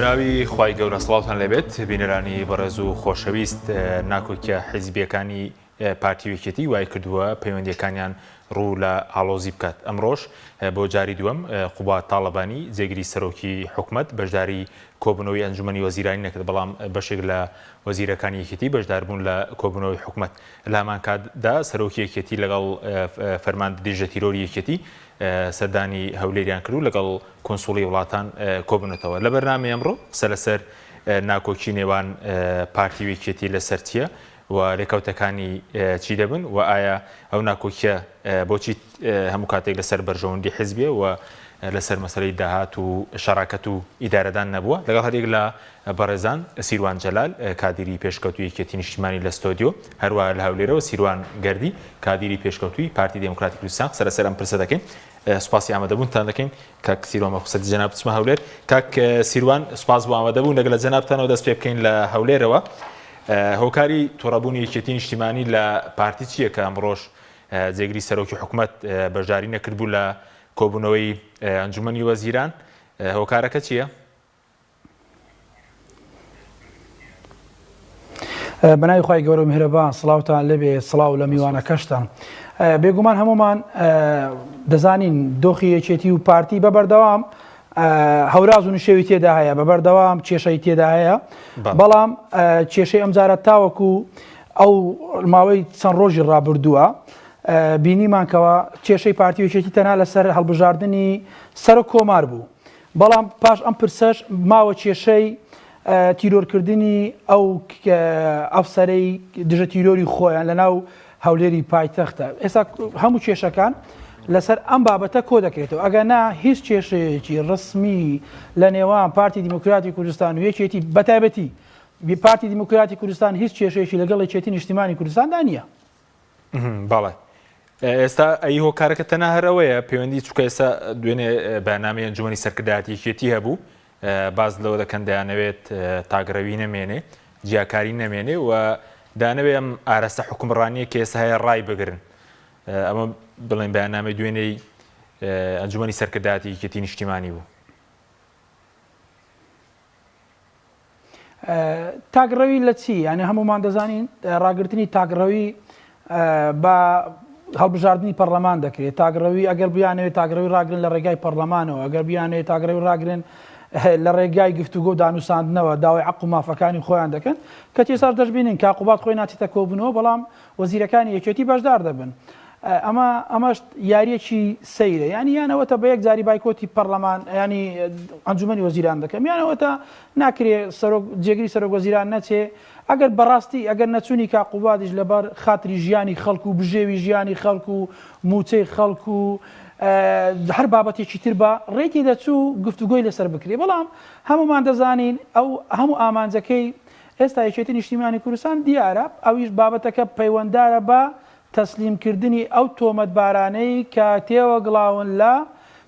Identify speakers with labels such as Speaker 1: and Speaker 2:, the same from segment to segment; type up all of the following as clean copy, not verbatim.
Speaker 1: بەناوی خوای گەورە سڵاوتان لەبێت بینەرانی بەڕێز و خۆشەویست ناکۆکیە حیزبیەکانی پارتی یەکێتی وای کردووە پەیوەندیەکانیان ڕوو لە ئاڵۆزی بکات. ئەمڕۆژ بۆ جاری دووەم قوبات تاڵەبانی جێگیری سەرۆکی حکوومەت بەشداری کۆبوونەوەی ئەنجومەنی وەزیرانی نەکرد، بەڵام بەشێک لە وەزیرەکانی یەکێتی بەشداربوون لە کۆبوونەوەی حکوومەت. لە هەمان کاتدا سەرۆکی یەکێتی لەگەڵ فەرماندەری ژەتیرۆری یەکێتی سەردانی هەولێریان کرد و لەگەڵ کۆنسوڵی وڵاتان کۆبوونەتەوە. لە بەرنامەی ئەمڕۆ قسە لەسەر ناکۆکی نێوان پارتی یەکێتی لەسەر چییە و ڕێکەوتەکانی چی دەبن و ئایا ئەو ناکۆکیە بۆچی هەموو کاتێک لەسەر بەرژەوەندی حیزبیە و لەسەر مەسەلەی داهات و شەراکەت و ئیدارەدان نەبووە. لەگەڵ هەرێک لە بەڕێزان سیروان جەلال کادیری پێشکەوتووی یەکێتی نیشتیمانی لە ستۆدیۆ، هەروە لە هەولێرەوە سیروان گەردی کادیری پێشکەوتووی پارتی دموکراتی کوردستان. قسە لەسەر ئەم پرسە دەکەین. سوپاسی ئامادەبوونتان دەکەین. کاک سیروان مەخسەتی جەناب بچمە هەولێر. کاک سیروان سوپاس بۆ ئامادەبوون. لەگەڵ جەنابتانەوە دەست پێ بکەین لە هەولێرەوە. هۆکاری تووڕەبوونی یەکێتی نیشتیمانی لە پارتی چییە کە ئەمڕۆژ جێگیری سەرۆکی حکوومەت بەشداری نەکردبوو لە کۆبوونەوەی ئەنجومەنی وەزیران؟ هۆکارەکە چییە؟
Speaker 2: بەناوی خوای گەورە و میهرەبان سڵاوتان لەبێ، سڵاو لە میوانەکەشتان. بێگومان هەمومان دەزانین دۆخی یەکێتی و پارتی بەبەردەوام هەوراز و نشێوی تێدا هەیە، بەبەردەوام کێشەی تێدا هەیە، بەڵام کێشەی ئەمجارە تاوەکو ئەو ماوەی چەند ڕۆژی ڕابردووە بینیمانکەوە کێشەی پارتی یەکێتی تەنها لەسەر هەڵبژاردننی سەر کۆمار بوو، بەڵام پاش ئەم پرسەش ماوە کێشەی تیرۆرکردنی ئەو ئەفسەرەی دژە تیرۆری خۆیان لەناو هەولێری پایتەختە. ئێستا هەموو کێشەکان لەسەر ئەم بابەتە کۆ دەکرێتەوە. ئەگەر نا هیچ کێشەیەکی ڕسمی لە نێوان پارتی دیموکراتی کوردستان و یەکێتی بەتایبەتی پارتی دیموکراتی کوردستان هیچ کێشەیەکی لەگەڵ یەکێتی نیشتیمانی کوردستاندا نییە.
Speaker 1: باڵێ ئێستا ئەی هۆکارەکە تەنها هەرەوەیە پەیوەندی چووکە ئێستا دوێنێ بەنامەی ئەنجومەنی سەرکردایەتی یەکێتی هەبوو، باز لەوە دەکەن دەیانەوێت تاگڕەوی نەمێنێ، جیاکاری نەمێنێ و دانەوێ ئەم ئاراستە حکومڕانیە کە ئێستا هەیە ڕای بگرن. ئەمە بڵێن بەیاننامەی دوێنەی ئەنجومەنی سەرکردایەتی یەکێتی نیشتیمانی بوو.
Speaker 2: تاگڕەوی لە چی؟ یعنی هەمومان دەزانین ڕاگررتنی تاگڕەوی بە هەڵبژاردننی پەرلەمان دەکرێت. تاگڕەوی ئەگەر بیانەوێت تاگڕەوی ڕاگرن لە ڕێگای پەرلەمانەوە، ئەگەر بیانەوێت تاگڕەوی ڕاگرن لە ڕێگای گفتوگۆ و دانووساندنەوە داوای عەق و مافەکانی خۆیان دەکەن کە تێسەر دەشبینین کاقوبات خۆی ناچێتە کۆبوونەوە، بەڵام وەزیرەکانی یەکێتی بەشدار دەبن. ئەمەش یاریەکی سەیرە، یعنی یانەوەتە بە یەک جاری بایکۆتی پەرلەمان ینی ئەنجومەنی وەزیران دەکەم، یانەوەتە ناکرێت جێگیری سەرۆک وەزیران نەچێ. ئەگەر بەڕاستی ئەگەر نەچوونی کاقوباتیش لەبەر خاتری ژیانی خەڵکو و بژێوی ژیانی خەڵکو و موچەی خەڵکو و هەر بابەتێکی تر بە ڕێکی دەچوو گفتوگۆی لەسەر بکرێ. بەڵام هەمومان دەزانین ئەو هەموو ئامانجەکەی ئێستا یەکێتی نیشتیمانی کوردستان دیارە ئەویش بابەتەکە پەیوەنددارە بە تەسلیمکردنی ئەو تۆمەتبارانەی کە تێوە گڵاون لە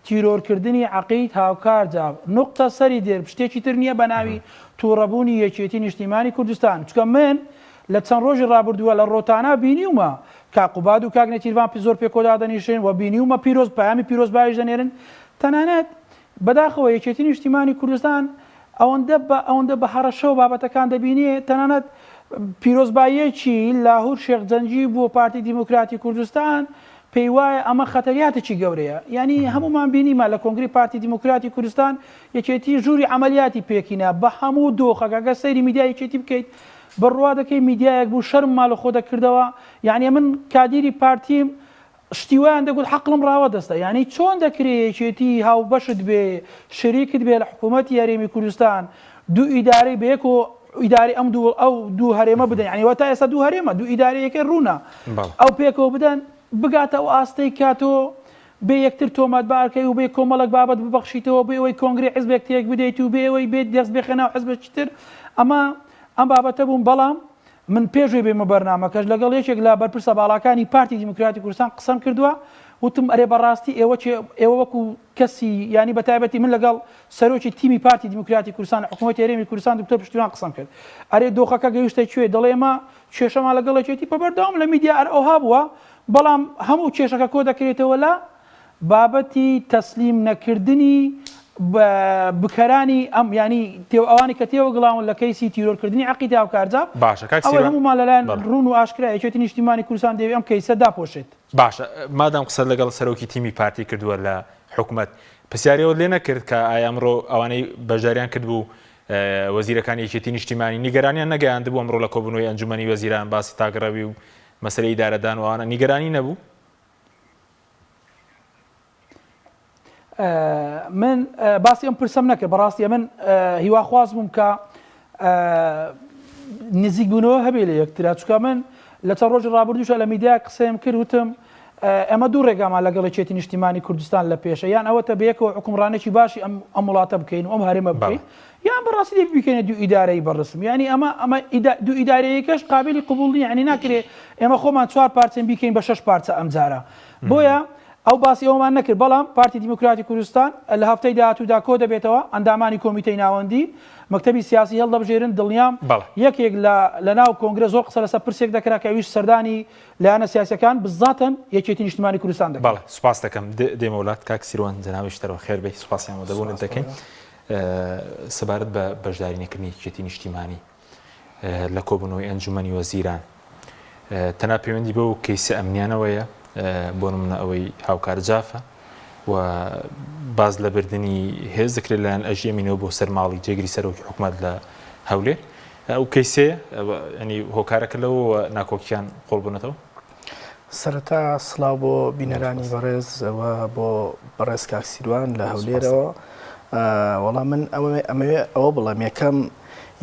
Speaker 2: تیرۆرکردنی عەقید هاوکار جاو نقطە سەری دێر شتێکی تر نییە بە ناوی تووڕەبوونی یەکێتی نیشتیمانی کوردستان. چکە من لە چەند ڕۆژی ڕابردووە لە ڕۆتانە بینیومە کاقوباد و کاک نەچیروان زۆر پێکۆدا دەنیشن و بینیومە پیرۆز پەیامی پیرۆزبایش دەنێرن. تەنانەت بەداخەوە یەکێتی نیشتیمانی کوردستان ئەوەندە بە هەڕەشە و بابەتەکان دەبینێت. تەنانەت پیرۆزباییەکی لاهور شێخ جەنجی بۆ پارتی دیموکراتی کوردستان پێی وایە ئەمە خەتەریاتێکی گەورەیە. یعنی هەمومان بینیمە لە کۆنگری پارتی دیموکراتی کوردستان یەکێتی ژووری عەمەلیاتی پێکینە بە هەموو دۆخەکە سەیری میدیای یەکێتی بکەیت بڕوا دەکەی میدیایەک بوو شەرم ماڵە خۆ دەکردەوە. یعنی من کادیری پارتیم شتیوایان دەگوت حەقڵم ڕاوە دەستە. یعنی چۆن دەکرێت یەکێتی هاوبەشت بێ شەریکت بێ لە حکوومەتی یاریمی کوردستان دوو ئیدارەی بەیەک و ئیداری ئەم دوو هەرێمە بدەن، یعنی وەتا ئێستا دوو هەرێمە دوو ئیدارەیەکە ڕوونە ئەو پێکەوە بدەن بگاتە ئەو ئاستەی کاتۆ بێ یەکتر تۆمەتبارکەی و بێ کۆمەڵک بابەت ببەخشیتەوە بێ ئەوەی کۆنگری حیزبێک تێک بدەیت و بێ ئەوەی بێت دەست بێخێنە و حیزبێکی تر. ئەم بابەتە بوون. بەڵام من پێشوێ بێمە بەرنامەکەش لەگەڵ یەکێک لە بەرپرسە باڵاکانی پارتی دیموکراتی کوردستان قسەم کردووە، وتم ئەرێ بەڕاستی ئێوە وەکو کەسی ینی بەتایبەتی من لەگەڵ سەرۆکی تیمی پارتی دیموکراتی کوردستان حکوومەتی هەرێمی کوردستان دکتۆر پشتیوان قسەم کرد. ئەرێ دۆخەکە گەیشتە کوێ؟ دەڵێ ئێمە کێشەمان لەگەڵ یەکێتی بەبەردەوام لە میدیا ئەوها بووە، بەڵام هەموو کێشەکە کۆ دەکرێتەوە لە بابەتی تەسلیم نەکردنی بکەرانی ئەم ینی ئەوانی کە تێوە گڵاون لە کەیسی تیرۆرکردنی عقیدە هاوکارجاب ئەوە هەمومان لەلایەن ڕوون و ئاشکرا یەکێتی نیشتیمانی کوردستان دەوێت ئەم کەیسە داپۆشێت.
Speaker 1: باشە مادام قسە لەگەڵ سەرۆکی تیمی پارتی کردووە لە حکوومەت پرسیارەوە لێ نەکرد کە ئایا ئەمڕۆ ئەوانەی بەشداریان کردبوو وەزیرەکانی یەکێتی نیشتیمانی نیگەرانیان نەگەیاندبوو ئەمڕۆ لە کۆبوونەوەی ئەنجومەنی وەزیران باسی تاگەڕەوی و مەسەلەی ئیدارەدان و ئەوانە نیگەرانی نەبوو؟
Speaker 2: من باسی ئەم پرسەم نەکرد بەڕاستی من هیواخواز بووم کە نزیک بوونەوە هەبێ لە یەکترا چکە من لە چەند ڕۆژی ڕابردووشە لە میدیا قسەم کرد وتم ئەمە دوو ڕێگامان لەگەڵ یەکێتی نیشتیمانی کوردستان لە پێشە یان ئەوەتە بەیەکەوە حکومڕانێکی باشی ئەم وڵاتە بکەین و ئەم هەرێمە بکەین یان بەڕاستی دێ بکەینە دوو ئیدارەی بەڕسم ینی ئەمە دوو ئیدارەیەکەش قابلی قبول نیە ینی ناکرێت ئێمە خۆمان 4 پارچەن بیکەین بە 6 پارچە ئەم جارە بۆیە ئەو باسی ئەومان نەکرد بەڵام پارتی دیموکراتی کوردستان لە هەفتەی داهاتوودا کۆ دەبێتەوە ئەندامانی کۆمیتەی ناوەندی مەکتەبی سیاسی هەڵدەبژێرن دڵنیام یەکێک لە ناو کۆنگرە زۆر قسە لەسەر پرسێک دەکرا کە ئەویش سەردانی لایەنە سیاسەکان بزاتن یەکێتی نیشتیمانی کوردستان دەکات.
Speaker 1: بەڵێ سوپاس دەکەم دێمە وڵات کاک سیروان جەناوی شتەوە خێر بێ سوپاسیان دەبوونت دەکەین سەبارەت بە بەشدارینەکردنی یەکێتی نیشتیمانی لە کۆبوونەوەی ئەنجومەنی وەزیران تەنها پەیوەندی بەو کەیسە ئەمنیانەوەیە بۆ نمونە ئەوەی هاوکار جافە و باز لە بردننی هێز دەکرێت لایەن ئەژێمینەوە بۆ سەرماڵی جێگری سەرۆکی حکوومەت لە هەولێر ئەو کەیسێ ئەنی هۆکارەکە لەوە ناکۆکیان قۆڵبوونەتەوە.
Speaker 3: سەرەتا سڵاو بۆ بینەرانی بەڕێز ئەوە بۆ بەڕێز کاک سیروان لە هەولێرەوە وەڵام من ئەوە بڵام یەکەم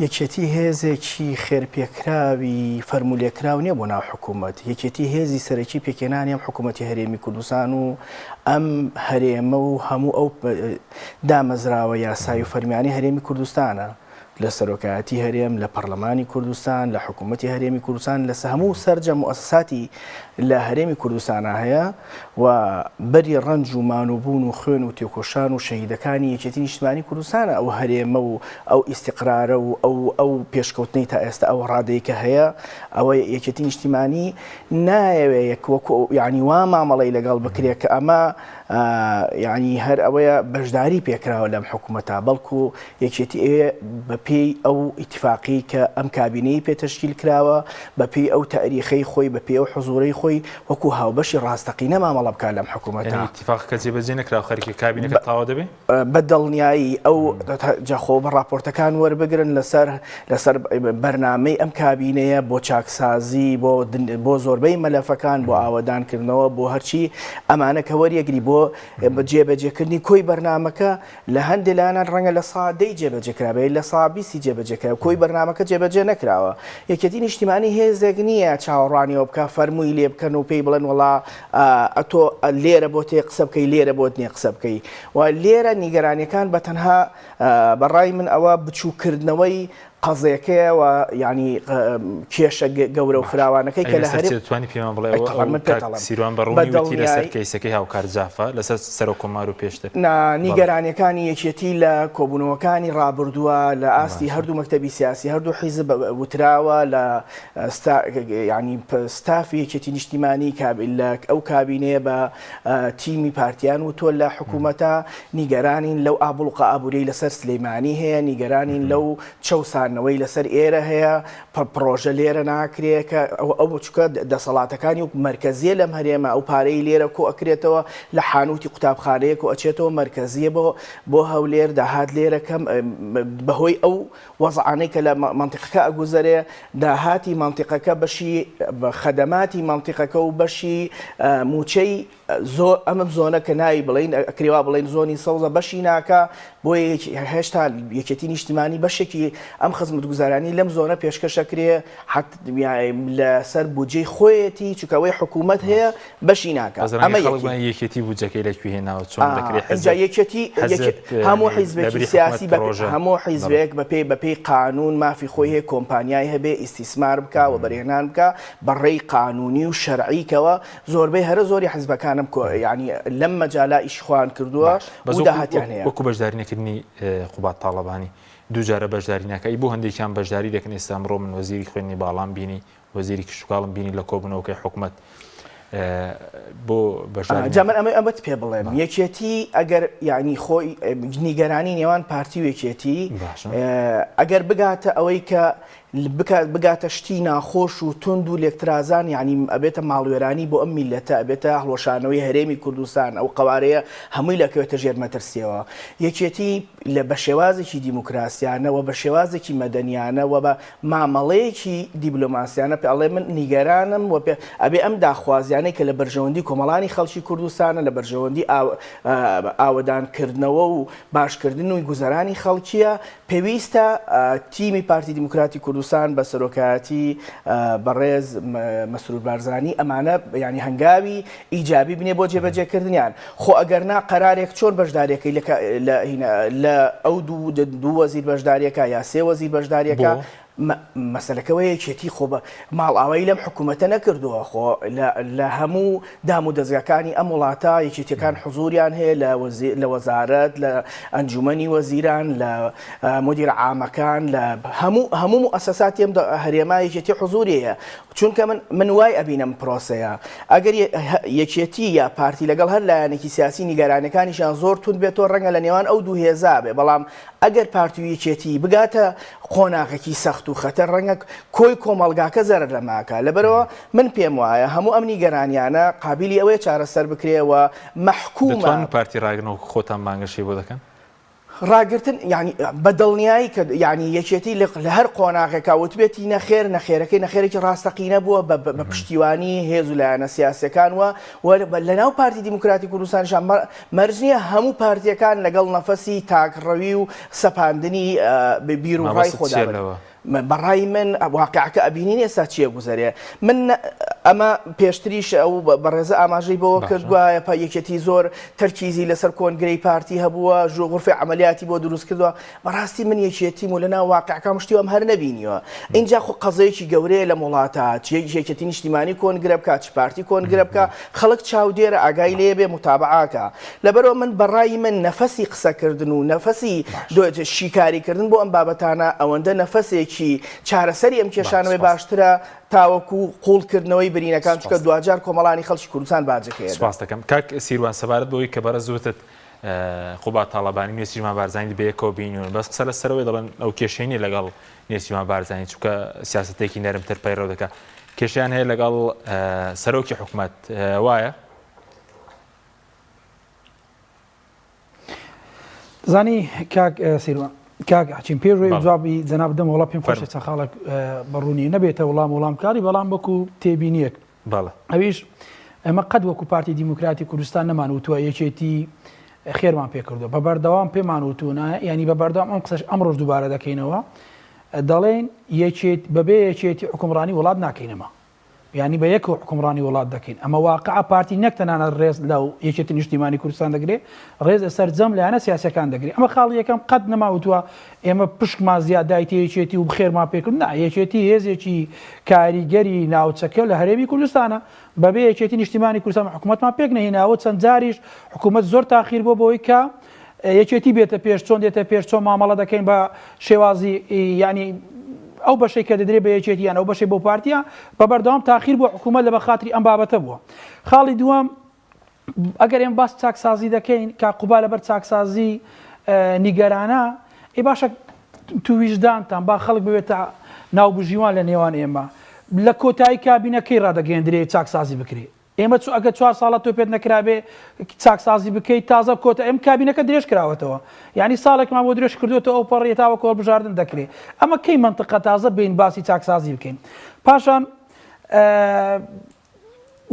Speaker 3: یەکێتی هێزێکی خێرپێکراوی فەرمولێکراو نییە بۆ ناو حکوومەت یەکێتی هێزی سەرەکی پێکێنانی ئەم حکوومەتی هەرێمی کوردستان و ئەم هەرێمە و هەموو ئەو دامەزراوە یاسای و فەرمیانی هەرێمی کوردستانە لە سەرۆکایەتی هەرێم لە پەرلەمانی کوردستان لە حکوومەتی هەرێمی کوردستان لە هەموو سەرجە موسساتی لە هەرێمی کوردستانە هەیە و بەری ڕەنج و مانوبوون و خوێن و تێکۆشان و شەهیدەکانی یەکێتی نیشتیمانی کوردستانە ئەو هەرێمە و ئەو ئیستیقرارە و ئەو پێشکەوتنەی تا ئێستا ئەو ڕادەیەکە هەیە ئەوە یەکێتی نیشتیمانی نایەوێت وەکو یعنی وا مامەڵەی لەگەڵ بکرێت کە ئەمە یعنی هەر ئەوەیە بەشداری پێکراوە لەم حکوومەتە بەڵکو یەکێتی بەپێی ئەو ئیتفاقی کە ئەم کابینەی پێتەشکیل کراوە بەپێی ئەو تاریخەی خۆی بەپێی ئەو حزوڕەی خۆی وەکو هاوبەشی ڕاستەقینە مامەڵە بکات لەم حکوومەتە
Speaker 1: ئیتفاقەکە جێبەجێ نەکراوە خەریکی کابینەکە تاوا دەبێت
Speaker 3: بە دڵنیایی ئەو جاخۆ بە راپۆرتەکان وەربگرن لەسەر بەرنامەی ئەم کابینەیە بۆ چاکسازی بۆ زۆربەی مەلەفەکان بۆ ئاوەدانکردنەوە بۆ هەرچی ئەمانە کە وەریەگری بۆ جێبەجێکردنی کۆی بەرنامەکە لە هەندێک لایەنان ڕەنگە لە سادەی جێبەجێکرابێت لە سابیسی جێبەجێکرا کۆی بەرنامەکە جێبەجێ نەکراوە یەکێتی نیشتیمانی هێزێک نییە چاوەڕوانیەوە بکە فەرمووی لێ بکەن و پێی بڵێن وڵا ئەتۆ لێرە بۆ تێ قسە بکەی لێرە بۆت نییە قسە بکەی و لێرە نیگەرانیەکان بە تەنها بەڕای من ئەوە بچووکردنەوەی قەزێکەیە و ینی کێشە گەورە و فراوانەکەی کە لە
Speaker 1: هەرێتوانی پێمان بڵێ سیروان بەڕوونی لەسەر کەیسەکەی هاوکار جافە لەسەر سەر و کۆمار و پێشتر
Speaker 3: نیگەرانیەکانی یەکێتی لە کۆبوونەوەکانی ڕابردووە لە ئاستی هەردوو مەکتەبی سیاسی هەردوو حیزب وتراوە لە ینی ستافی یەکێتی نیشتیمانی ئەو کابینەیە بە تیمی پارتیان و تۆ لە حکوومەتە نیگەرانین لەو ئابڵقە ئابوورەی لەسەر سلەیمانی هەیە نیگەرانین لەو چەسانەوەی لەسەر ئێرە هەیە پڕۆژە لێرە ناکرێت کە ئەو بچکە دەسەڵاتەکانی و مرکزیە لەم هەرێمە ئەو پارەی لێرە کۆ ئەکرێتەوە لە حانوتی قوتابخانەیەک و ئەچێتەوە مرکزیە بۆ هەولێر داهات لێرەکەم بەهۆی ئەو وەزعانەی کە لە منتیقەکە ئەگوزەرێ داهاتی منتیقەکە بەشی خەدەماتی منتیقەکە و بەشی موچەی زۆر ئەمە زۆنە کە ناوی بڵین ئەکرێوا بڵین زۆنی سەوزە بەشی ناکە بۆ هێشتا یەکێتی نیشتیمانی بەشێکی ئەم خزمەتگوزارانی لەم زۆنە پێشکەشەکرێ لەسەر بودجەی خۆیەتی چکەوەی حکوومەت هەیە بەشی ناکە
Speaker 1: ئەمە یەکێتی بودجەکەی لەکوێ هێناوە چۆن دەکرێت
Speaker 3: یەکێتی هەموو حیزبێکی سیاسی هەموو حیزبێک بەپێی قانون مافی خۆی هەیە کۆمپانیای هەبێ ئیسیسمار بکە و بەرهێنان بکە بەڕێی قانونی و شەرعیکەوە زۆربەی هەرە زۆری حیزبەکان ینی لەم مەجالا ئیشخواان کردووە داهاتیان هەیە
Speaker 1: وەکو بەشدارینەکردنی قوبات تاڵەبانی دووجارە بەشداری ناکەی بۆ هەندێکیان بەشداری دەکەن ئێستا ئەمڕۆ من وەزیری خوێنی باڵام بینی وەزیری کشتتوکاڵم بینی لە کۆبوونەوەکەی حکوومەت بۆ بەشداری
Speaker 3: جامن ئەمەت پێ بڵێم یەکێتی ئەگەر یعنی خۆی نیگەرانی نێوان پارتی و یەکێتی ئەگەر بگاتە ئەوەی کە بگاتە شتی ناخۆش و تند و لێکترازان یعنی ئەبێتە ماڵوێرانی بۆ ئەم میلەتە ئەبێتە هەڵۆشانەوەی هەرێمی کوردستان ئەو قوارەیە هەمووی لەکەوێتە ژێر مەترسیەوە یەکێتی لە بە شێوازێکی دیموکراسیانەوە بە شێوازێکی مەدەنیانەوە بە مامەڵەیەکی دیبلۆماسیانە پێ ئەڵێ من نیگەرانم و ئەبێ ئەم داخوازیانەی کە لە بەرژەوەندی کۆمەڵانی خەڵکی کوردستانە لە بەرژەوەندی ئاوەدانکردنەوە و باشکردن و گوزەرانی خەڵکیە پێویستە تیمی پارتی دیموکراتی کوردستان بە سەرۆکایەتی بەڕێز مەسرور بارزانی ئەمانە ینی هەنگاوی ئیجابی بنێ بۆ جێبەجێکردنیان خۆ ئەگەرنا قەرارێک چۆن بەشدارێکی لە ئەو دوو وەزیر بەشداریەکە یا سێ وەزیر بەشداریەکە مەسەلەکەوە یەکێتی خۆ بە ماڵئاوایی لەم حکوومەتە نەکردووە خۆ لە هەموو دام و دەستگاکانی ئەم وڵاتە یەکێتیەکان حزوریان هەیە لە وەزارەت لە ئەنجومەنی وەزیران لە مدیر عامەکان لە هەموو مؤسساتی ئەم هەرێما یەکێتی حزوریەیە چونکە من وای ئەبینم پرۆسەیە ئەگەر یەکێتی یا پارتی لەگەڵ هەر لایەنێکی سیاسی نیگەرانەکانیشان زۆر تون بێتەوە ڕەنگە لە نێوان ئەو دوو هێزا بێ بەڵام ئەگەر پارتی و یەکێتی بگاتە قۆناغێکی سەخت و خەتەر ڕەنگە کۆی کۆمەڵگاکە زەرر لەماکە لەبەرەوە من پێم وایە هەموو ئەم نیگەرانیانە قابلی ئەوەیە چارەسەر بکرێەوە مەحکومە
Speaker 1: پارتی ڕاگرنەوە خۆتان مانگەشی بۆ دەکەن
Speaker 3: ڕاگرتن ینی بەدڵنیایی کە ینی یەکێتی لە هەر قۆناغێکا وتبێتی نەخێر نەخێرەکەی نەخێرێکی ڕاستەقینە بووە بە پشتیوانی هێز و لایەنە سیاسەکان وە لەناو پارتی دیموکراتی کوردستانیشان مەرج نییە هەموو پارتیەکان لەگەڵ نەفەسی تاکڕەوی و سەپاندنی بیرروڕای خۆداوە بەڕای من واقعەکە ئەبینین ئێستا چییە گوزەرێ من ئەمە پێشتریش ئەو بەڕێزە ئاماژەی بەوە کردووە یەکێتی زۆر تەرکیزی لەسەر کۆنگرەی پارتی هەبووە غرفەی عملیاتی بۆ دروست کردووە بەڕاستی من یەکێتیم و لەناو واقعەکە مشتی ئەم هەر نەبینیوە اینجا خۆ قەزەیەکی گەورەیە لە وڵاتە یەکێتی نیشتیمانی کۆنگرە بکات چ پارتی کۆنگرە بکە خەڵک چاودێرە ئاگای لێ بێ متابعاکە لەبەرەوە من بەڕای من نەفەسی قسەکردن و نەفەسی شیکاریکردن بۆ ئەم بابەتانە ئەوەندە نەفەسێکی چارەسەری ئەم کێشانەوەی باشترە تاوەکو قوڵکردنەوەی برینەکان چکە دوجار کۆمەڵانی خەڵکی کوردستان باجەکەیە.
Speaker 1: سپاس دەکەم کاک سیروان سەبارەت بۆی کە بەرە زووتت قوبات تاڵەبانی نوێسیمان بارزانانی بەیەکەوە بینیون بەس قسە لەسەرەوەی دەڵێن ئەو کێشەی لەگەڵ نوێسیمان بارزانانی چونکە سیاسەتێکی نەرمتر پەیڕەو دەکات کێشیان هەیە لەگەڵ سەرۆکی حکوومەت وایە؟
Speaker 2: زانی کاک سیروان کاک حچین پێشوەی جوابی جەناب دەم وڵا پێم خۆشە چەند خاڵک بەڕوونی نەبێتە وەڵام کاری بەڵام وەکو تێبینیەک ئەویش ئەمە قەت وەکو پارتی دیموکراتی کوردستان نەمانوتووە یەکێتی خێرمان پێ کردو بە بەردەوام پێمانوتونە ینی بە بەردەوام ئەم قسەش ئەمڕۆژ دووبارە دەکەینەوە دەڵێن بەبێ یەکێتی حکومڕانی وڵات ناکەینەمە ینی بە یەک حکومڕانی وڵات دەکەین ئەمە واقع پارتی نەک تەنانە ڕێز لەو یەکێتی نیشتیمانی کوردستان دەگرێت ڕێز سەرجەم لایەنە سیاسەکان دەگرێت ئەمە خاڵی یەکەم قەت نەماوتووە ئێمە پشکمان زیادایەتی یەکێتی و بخێرمان پێکرد یەکێتی هێزێکی کاریگەری ناوچەکە لە هەرێمی کوردستانە بەبێ یەکێتی نیشتیمانی کوردستان حکوومەتمان پێک نەهێناوە چەند جاریش حکوومەت زۆر تاخیر بۆ بەوەی کە یەکێتی بێتە پێش چۆن دێتە پێش چۆن مامەڵە دەکەین بە شێوازی ینی ئەو بەشەی کە دەدرێت بە یەکێتیان ئەو بەشەی بۆ پارتیە بە بەردەوام تاخیر بۆ حکوومەت لە بەخاتری ئەم بابەتە بووە. خاڵی دووەم ئەگەر ئێمە باس چاکسازی دەکەین کا قوبا لەبەر چاکسازی نیگەرانە ئێ باشە تو ویژدانتان با خەڵک ببێتە ناوبژیوان لە نێوان ئێمە لە کۆتایی کابینەکەی ڕدەگەێنرێت چاکسازی بکرێت ئێمە ئەگە 4 ساڵە تۆ پێت نەکرابێ چاکسازی بکەیت تازە کۆتە ئەم کابینەکە درێژ کراوەتەوە ینی ساڵێکمان بۆ درێژ کردوێتەوە ئەو پەڕێتاوە کۆڵ بژاردن دەکرێت ئەمە کەی منطقە تازە بین باسی چاکسازی بکەین. پاشان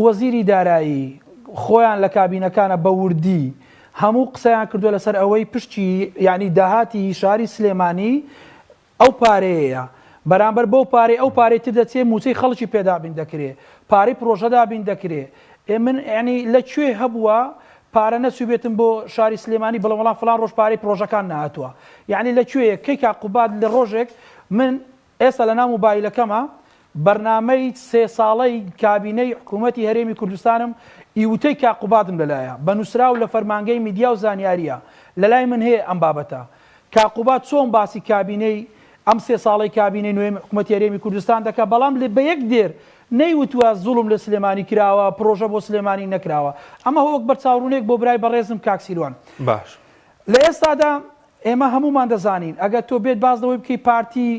Speaker 2: وەزیری دارایی خۆیان لە کابینەکانە بە وردی هەموو قسەیان کردووە لەسەر ئەوەی پشتی ینی داهاتی شاری سلێمانی ئەو پارەیە بەرامبەر بەو پارەی ئەو پارێتی دەچێت موچەی خەڵکی پێدابین دەکرێت پارەی پرۆژەدابین دەکرێت من ینی لەکوێ هەبووە پارە نەسوبێتم بۆ شاری سلێمانی بەڵام وەڵام فلان ڕۆژ پارەی پرۆژەکان نهاتووە یعنی لەکوێیە کەیکا قوبات لە ڕۆژێک من ئێستا لە ناو مۆبایلەکەمە بەرنامەی 3 ساڵەی کابینەی حکوومەتی هەرێمی کوردستانم ئیوتەی کاقوباتم لەلایە بە نووسرا و لە فەرمانگەی میدیا و زانیاریە لەلای من هەیە ئەم بابەتە کاقوبات چۆن باسی کابینەی ئەم 3 ساڵی کابینەی نوێی حکوومەتی هەرێمی کوردستان دەکات بەڵام لە بە یەک دێر نەیوتووە زوڵم لە سلێمانی کراوە پرۆژە بۆ سلێمانی نەکراوە ئەمە هۆک بەرچاوڕوونێک بۆ برای بەڕێزم کاکسیروان
Speaker 1: باش
Speaker 2: لە ئێستادا ئێمە هەمومان دەزانین ئەگەر تۆ بێت بازەوەی بکەی پارتی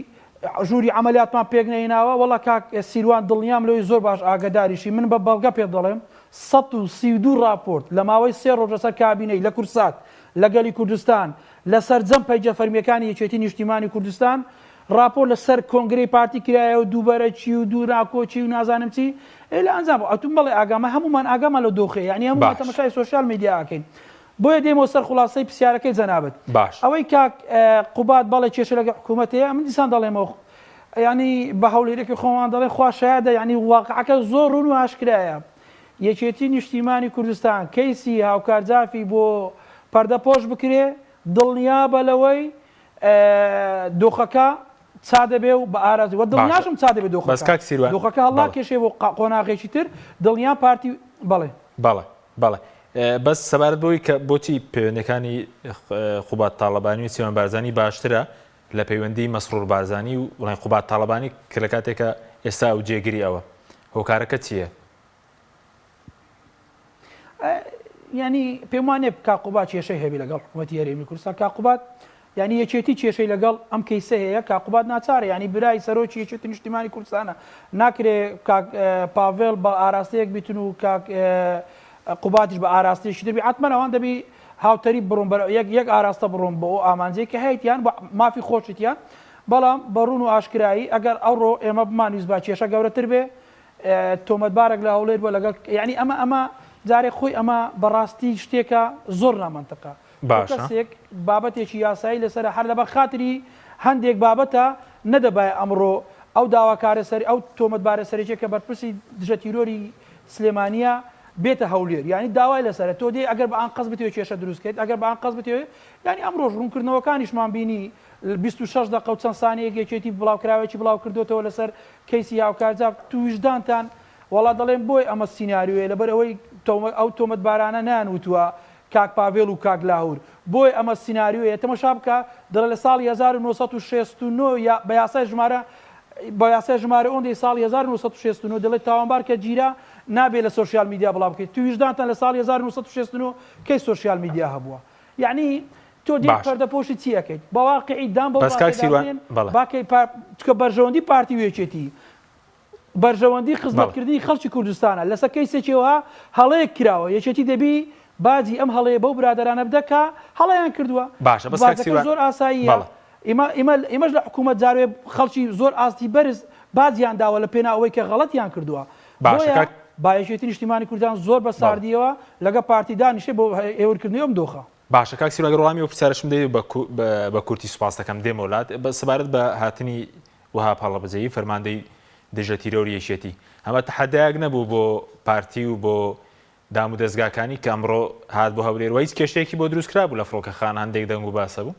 Speaker 2: ژووری عملیاتمان پێک نەیناوە وەڵا کاک سیروان دڵنیام لەوەی زۆر باش ئاگداریشی من بە بەڵگە پێ دەڵێم 132 راپۆرت لە ماوەی 3 ڕۆژ لەسەر کابینەی لە کورسات لەگەلی کوردستان لەسەر جەم پەیجە فەرمیەکانی یەکێتی نیشتیمانی کوردستان راپۆر لەسەر کۆنگرەی پارتی کرایە و دووبەرە چی و دوو ناکۆچی و نازانم چی لە ئەنجام ئەتون بەڵێ ئاگامە هەمومان ئاگامان لە دۆخێ یعنی هەمومان تەماشای سۆشیال میدیا ئاکەین بۆیە دێمەوە سەر خلاصەی پرسیارەکەی جەنابەت ئەوەی کاک قوبات بەڵێ کێشە لەگە حکوومەتەیە من دیسان دەڵێمەوە ینی بە هەولێرێکی خۆمان دەڵێ خوا شایدە ینی واقعەکە زۆر ڕوون و ئاشکرایە یەکێتی نیشتیمانی کوردستان کەیسی هاوکارجافی بۆ پەردەپۆش بکرێ دڵنیا بە لەوەی دۆخەکە چا دەبێ و بە ئارازی وە دڵنیاشم چا دەبێت دۆخەکە هەڵا کێشێ بۆ قۆناغێکی تر دڵنیا پارتی بەڵێ
Speaker 1: بەڵێ بەس سەبارەت بۆی کە بۆچی پەیوەندەکانی قوبات تاڵەبانی و سیروان بارزانی باشترە لە پەیوەندی مەسرور بارزانی و وڵای قوبات تاڵەبانی کە لە کاتێکە ئێستا و جێگیری ئەوە هۆکارەکە چییە؟
Speaker 2: ینی پێم وانێ کاقوبات کێشەی هەبی لەگەڵ حکوومەتی هەرێمی کوردستان کاقوبات ینی یەکێتی کێشەی لەگەڵ ئەم کەیسە هەیە کاقوبات ناچارە ینی برای سەرۆکی یەکێتی نیشتیمانی کوردستانە ناکرێ پاڤێڵ بە ئاراستەیەک بیتن و قوباتیش بە ئاراستەیەکی دەبی حتمەن ئەوان دەبی هاوتەری بڕۆم یەک ئاراستە بڕۆم بۆ ئامانجەی کە هەیەیان مافی خۆشتیان بەڵام بەڕون و ئاشکایی ئەگەر ئەوڕۆ ئێمە بمانویست با کێشە گەورەتر بێ تۆمەتبارێک لە هەولێر بۆ لەگەڵ ینی ئەمە جارێک خۆی ئەمە بەڕاستی شتێکە زۆر نامەنتەقە کەسێک بابەتێکی یاسایی لەسەر هەر لەبەر خاتری هەندێک بابەتە نەدەبایە ئەمڕۆ ئەو داواکارە سەری ئەو تۆمەتبارە سەرێکێک کە بەرپرسی دژە تیرۆری سلێمانیە بێتە هەولێر ینی داوای لەسەرە تۆ دێ ئەگەر بە ئان قەز بتێ کێشە دروستکەیت ئەگەر بە ئان قەز بتێ ینی ئەمڕۆژ ڕوونکردنەوەکانیشمان بینی 26 دقە و چەند سانەیەک یەکێتی بڵاوکراوێکی بڵاو کردوتەوە لەسەر کەیسی هاوکارجاف توویژدانتان وڵا دەڵێن بۆی ئەمە سینناریوێ لەبەر ئەوەی ئەو تۆمەتبارانە نانوتووە کاک پاڤێڵ و کاک لاهور بۆی ئەمە سینناریوێ تەماشا بکە دەڵێ لە ساڵی 1969 بە یاسای ژمارە بە یاسای ژمارە ئەوەندەی ساڵی 1969 دەڵێت تاوانبار کە گیرە نابێت لە سوۆسیال میدیا بڵاو بکەیت تویژدانتان لە ساڵی 1969 کەی سوۆسیال میدیا هەبووە یعنی تۆ دێ پەردەپۆشی چیەکەیت بە واقعی دام بە باکەی کە بەرژەوەندی پارتی وێچێتی بەرژەوەندی خزمەتکردنی خەڵکی کوردستانە لەسەر کەیسێکەوە هەڵەیەک کراوە یەکێتی دەبی باجی ئەم هەڵەیە بەو برادرانە بدەکە هەڵەیان کردووە زۆر ئاساییە ئێمەش لە حکوومەت جاروێ خەڵکی زۆر ئاستی بەرز بازیان داوە لە پێنا ئەوەی کە غەڵەتیان کردووە بایەکێتی نیشتیمانی کوردستان زۆر بە ساردیەوە لەگە پارتی دانیشێ بۆ ئێوەرکردنی ئەم دۆخە
Speaker 1: باشە کاک سیروان ڕوامی و پرسیارەشم دەوێت بە کورتی سوپاس دەکەم دێمە وڵات بە سەبارەت بە هاتنی وها پاڵەبجەیی فەرماندەی دژە تیرۆری یەکێتی ئەمە تەحەدایەک نەبوو بۆ پارتی و بۆ دام و دەستگاکانی کە ئەمڕۆ هات بۆ هەولێر و هیچ کێشەیەکی بۆ دروست کرا بوو لە فڕۆکەخان هەندێک دەنگ و باسە بوو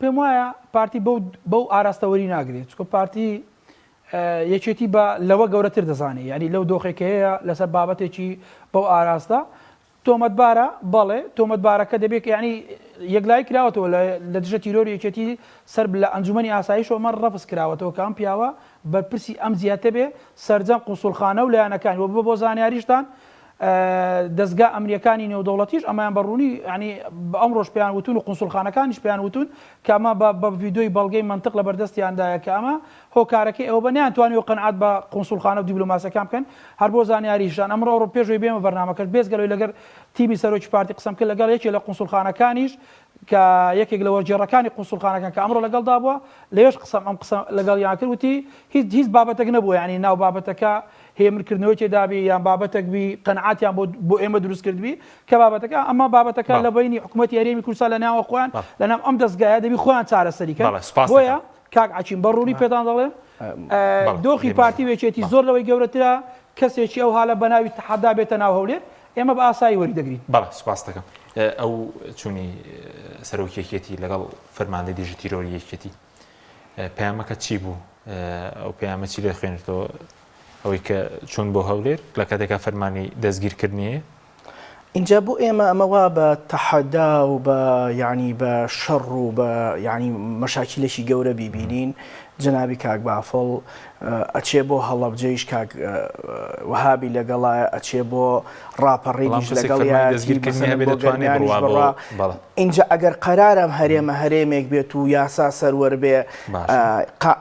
Speaker 2: پێم وایە پارتی بەو ئاراستەوەری ناگرێت چکە پارتی یەکێتی بە لەوە گەورەتر دەزانێت ینی لەو دۆخێک هەیە لەسەر بابەتێکی بەو ئاراستە تۆمەتبارە بەڵێ تۆمەتبارەکە دەبێت ینی یەکلای کراوەتەوە لە دژە تیرۆری یەکێتی سەر لە ئەنجومەنی ئاساییشەوە مە ڕەفز کراوەتەوە کە ئەم پیاوە بەرپرسی ئەم زیاتە بێ سەرجەم قونسوڵخانە و لایەنەکانی وە بۆ زانیاریشتان دەستگا ئەمریەکانی نێودەوڵەتیش ئەمایان بەڕوونی ینی ئەم ڕۆژ پێیان وتون و قونسوڵخانەکانیش پێیان وتون کە ئەمە بە ڤیدۆی بەڵگەی منطق لە بەردەستیاندایە کە ئەمە هۆکارەکەی ئەوە بە نیانتوانی و قەنعات بە قونسوڵخانە و دیبلۆماسیەکان بکەن هەر بۆ زانیاریشان ئەمڕۆ پێشوی بێمە بەرنامەکەش بێزگەلەوەی لەگەر تیمی سەرۆکی پارتی قسەم کرد لەگەڵ یەکێک لە قونسوڵخانەکانیش کە یەکێک لە وەرجێڕەکانی قونسوڵخانەکان کە ئەمڕۆ لەگەڵدا بووە لەوێش ئەم قسە لەگەڵیان کرد وتی هیچ بابەتێک نەبووە ینی ناو بابەتەکە هێمنکردنەوەی تێدابی یان بابەتێک بی قەنعاتیان بۆ ئێمە دروست کردبی کە بابەتەکە ئەمە بابەتەکە لە بینی حکوومەتی هەرێمی کوردستان لە ناوە خۆیان لە ناو ئەم دەستگایە دەبی خۆیان چارەسەریکەن بۆیە کاک عەچین بەڕوونی پێتان دەڵێم دۆخی پارتی وێچێتی زۆر لەوەی گەورەترە کەسێکی ئەو هالە بەناوی تەحەدا بێتە ناو هەولێر ئێمە بە ئاسایی وەریدەگرین
Speaker 1: بەڵێ سوپاس دەکەم ئەو چوونی سەرۆکی یەکێتی لەگەڵ فەرماندەی دژە تیرۆری یەکێتی پەیامەکە چی بوو ئەو پەیامە چی لێ خوێنێتەوە ئەوەی کە چوون بۆ هەولێر لە کاتێکا فەرمانی دەستگیرکردنیە
Speaker 3: اینجا بۆ ئێمە ئەمەوا بە تەحەدا و بە ینی بە شەڕ و بە ینی مەشاکلێکی گەورە بیبینین جنابی کاک بافڵ ئەچێ بۆ هەڵەبجەیش کاک وهابی لەگەڵایە ئەچێ بۆ ڕاپەڕێنیش لەگەڵ اینجا ئەگەر قەرارم هەرێمە هەرێمێک بێت و یاسا سەروەر بێ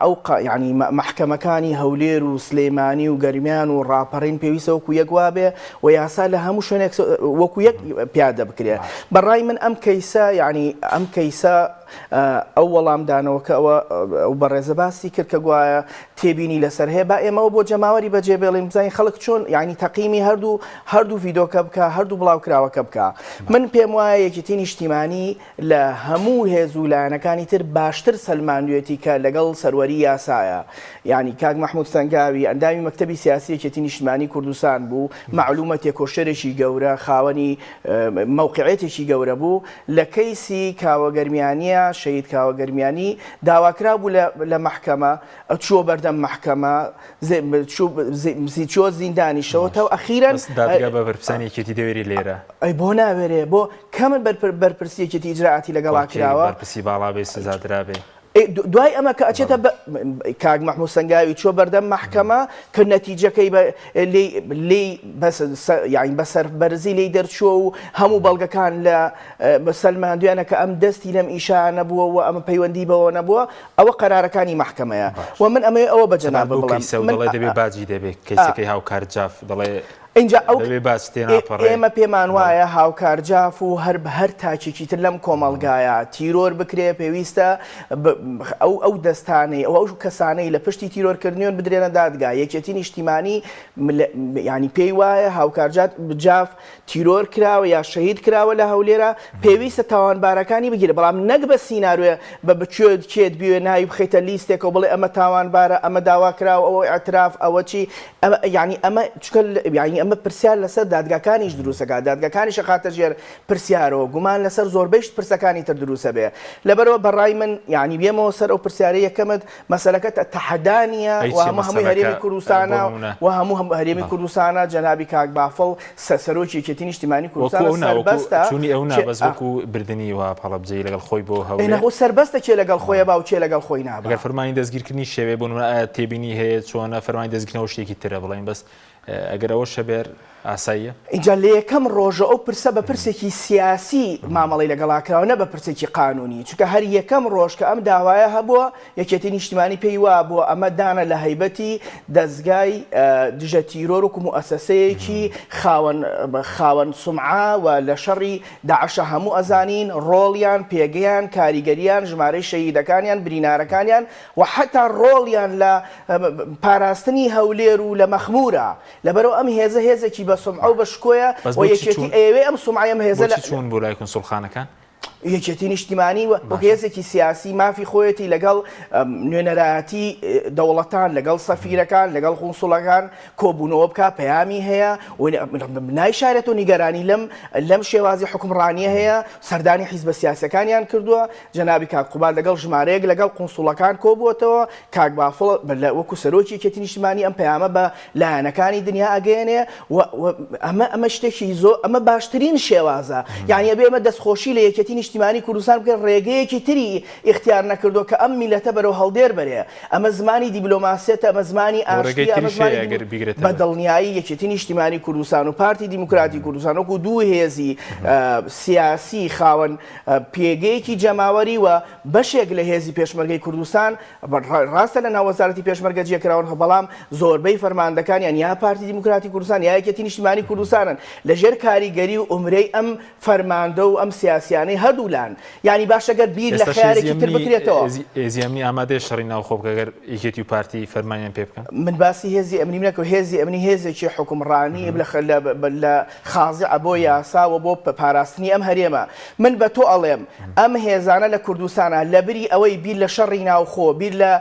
Speaker 3: ئەو ینی محکەمەکانی هەولێر و سلێمانی و گەرمیان و ڕاپەڕین پێویستە وەکو یەک وابێ و یاسا لە هەموو شوێنێک وەکو یەک پیادە بکرێ بەڕای من ئەم کەیسە ینی ئەم کەیسە ئەو وەڵامدانەوەکە ئەوە بەڕێزە باسی کرد کە گوایە تێبینی لەسەر هەیە با ئێمەوە بۆ جەماوەری بەجێ بێڵێن بزانین خەڵک چۆن ینی تەقیمی هەردوو ڤیدۆکە بکە هەردوو بڵاوکراوەکە بکە من پێم وایە یەکێتی نیشتیمانی لە هەموو هێز و لایەنەکانی تر باشتر سەلماندوێتی کە لەگەڵ سەروەری یاسایە ینی کاک مەحموود سەنگاوی ئەندامی مەکتەبی سیاسی یەکێتی نیشتیمانی کوردستان بوو معلومە تێکۆشەرێکی گەورە خاوەنی موقعێتێکی گەورە بوو لە کەیسی کاوەگەرمیانیە شەید کاوەگەرمیانی داواکرا بوو لە محکەمە چووە بەردەم محکەمە چۆ زیندانیشەوە و ئەخیرەن
Speaker 1: دادگا بە بەرپرسانێکێتی دەوێری لێرە
Speaker 3: ئەی بۆ ناوێرێ بۆ کەمن بەرپرسیەکێتی ئیجراعاتی لەگەڵا کراوە
Speaker 1: بەرپرسی باڵا بێ سزادرا بێ
Speaker 3: دوای ئەمە کە ئەچێتە کاک مەحموود سەنگاوی چۆ بەردەم محکەمە کە نەتیجەکەی یانی بەسەر بەرزی لی دەرچووە و هەموو بەڵگەکان لە سەلماندویانە کە ئەم دەستی لەم ئیشا نەبووە و ئەمە پەیوەندی بەوە نەبووە ئەوە قەرارەکانی محکەمەیە و من ئەمەیە ئەوە بە جەناب بڵێم
Speaker 1: دەڵێ دەبێ باجی دەبێت کەیسەکەی هاوکار جاف دەڵێ
Speaker 3: اینجا ئێمە پێمان وایە هاوکارجاف و هەر تاچێکی تر لەم کۆمەڵگایە تیرۆر بکرێ پێویستە ئەو دەستانەی ئەو کەسانەی لە پشتی تیرۆرکردنیۆن بدرێنە دادگا یەکێتی نیشتیمانی ینی پێی وایە هاوکارجاف تیرۆر کراوە یا شەهید کراوە لە هەولێرە پێویستە تاوانبارەکانی بگیرە بەڵام نەک بە سیناروێ بە بچێت کێت بوێ ناوی بخەیتە لیستێکەوە بڵێ ئەمە تاوانبارە ئەمە داوا کراوە ئەوە ئەتراف ئەوە چی ینی ئەمە ئەمە پرسیار لەسەر دادگاکانیش دروستەکە دادگاکانیش خاتە ژێر پرسیارەوە گومان لەسەر زۆربەیشت پرسەکانی تر دروستە بێ لەبەرەوە بەڕای من ینی بێمەوە سەر ئەو پرسیارەی یەکەمت مەسەلەکە تەحەدانیە و هەمووی هەرێمی کوردستانە و هەموو هەرێمی کوردستانە جەنابی کاک بافڵ سەرۆکی یەکێتی نیشتیمانی کوردستان سەربەستە
Speaker 1: چونی ئەو نابەز وەکو بردننی و پەڵەبجەی لەگەڵ خۆی بۆ
Speaker 3: هەولێر سەربەستە کێ لەگەڵ خۆیە با و کێ لەگەڵ خۆی نابێت
Speaker 1: ئەگەر فەرمانی دەستگیرکردنی شێوێ بۆ تێبینی هەیە چۆنە فەرمانی دەستگیرنەوە شتێکی ترە بڵێن بەس ئەگەر ئەوە شەبێر ئاساییە
Speaker 3: اینجا لە یەکەم ڕۆژە ئەو پرسە بە پرسێکی سیاسی مامەڵی لەگەڵاکراوە نە بە پرسێکی قانونی چونکە هەر یەکەم ڕۆژ کە ئەم داوایە هەبووە یەکێتی نیشتیمانی پێی وا بووە ئەمە دانە لە هەیبەتی دەستگای دژە تیرۆر و موسسەیەکی خاوەن سومعە و لە شەڕی داعشە هەموو ئەزانین ڕۆڵیان پێگەیان کاریگەریان ژمارەی شەهیدەکانیان برینارەکانیان و حتا ڕۆڵیان لە پاراستنی هەولێر و لە مەخمورە لەبەرەوە ئەم هێزە هێزێکی بە سومعە و بە شکۆیە و یەکێتی ئێوێ ئەم سومعەم هێزە
Speaker 1: چۆن بۆ لای کۆنسوڵخانەکان
Speaker 3: یەکێتی نیشتیمانی و هێزێکی سیاسی مافی خۆیەتی لەگەڵ نوێنەرایەتی دەوڵەتان لەگەڵ سەفیرەکان لەگەڵ قونسوڵەکان کۆبوونەوە بکە پەیامی هەیە نایشارێت و نیگەرانی لەم شێوازی حکومڕانیە هەیە سەردانی حیزبە سیاسەکانیان کردووە جەنابی کاک قوباد لەگەڵ ژمارەیەک لەگەڵ قونسوڵەکان کۆبووەتەوە کاک بافڵ وەکو سەرۆکی یەکێتی نیشتیمانی ئەم پەیامە بە لایەنەکانی دنیا ئەگەیەنێ ئەمە شتێکی زۆر ئەمە باشترین شێوازە یعنی ئەبێ ئەمە دەستخۆشی لە یەکێتی نیشتیمانی کوردستان بکەن ڕێگەیەکی تری اختیار نەکردو کە ئەم میلەتە بەرەو هەڵدێر بەرێ ئەمە زمانی دیبلۆماسیەتە ئەمە زمانی ئاشتی بە دڵنیایی یەکێتی نیشتیمانی کوردستان و پارتی دیموکراتی کوردستان وەکو دوو هێزی سیاسی خاوەن پێگەیەکی جەماوەری و بەشێک لە هێزی پێشمەرگەی کوردستان ڕاستە لە ناو وەزارەتی پێشمەرگە جێکراون بەڵام زۆربەی فەرماندەکانیان یا پارتی دیموکراتی کوردستان یا یەکێتی نیشتیمانی کوردستانن لەژێر کاریگەری و ئومرەی ئەم فەرماندە و ئەم سیاسیانەی هەردوولان ینی باشەگەر بیر لە خیارێکی تر بکرێتەوە
Speaker 1: ئێزیەمنی ئامادەی شەڕی ناوخۆ بکەگەر یەکێتی و پارتی فەرمانیان پێ بکەن
Speaker 3: من باسی هێزی ئەمنی نەکە هێزی ئەمنی هێزێکی حکومڕانی لە خازعە بۆ یاساوە بۆ پاراستنی ئەم هەرێمە من بە تۆ ئەڵێم ئەم هێزانە لە کوردستانە لەبری ئەوەی بیر لە شەڕی ناوخۆ بیر لە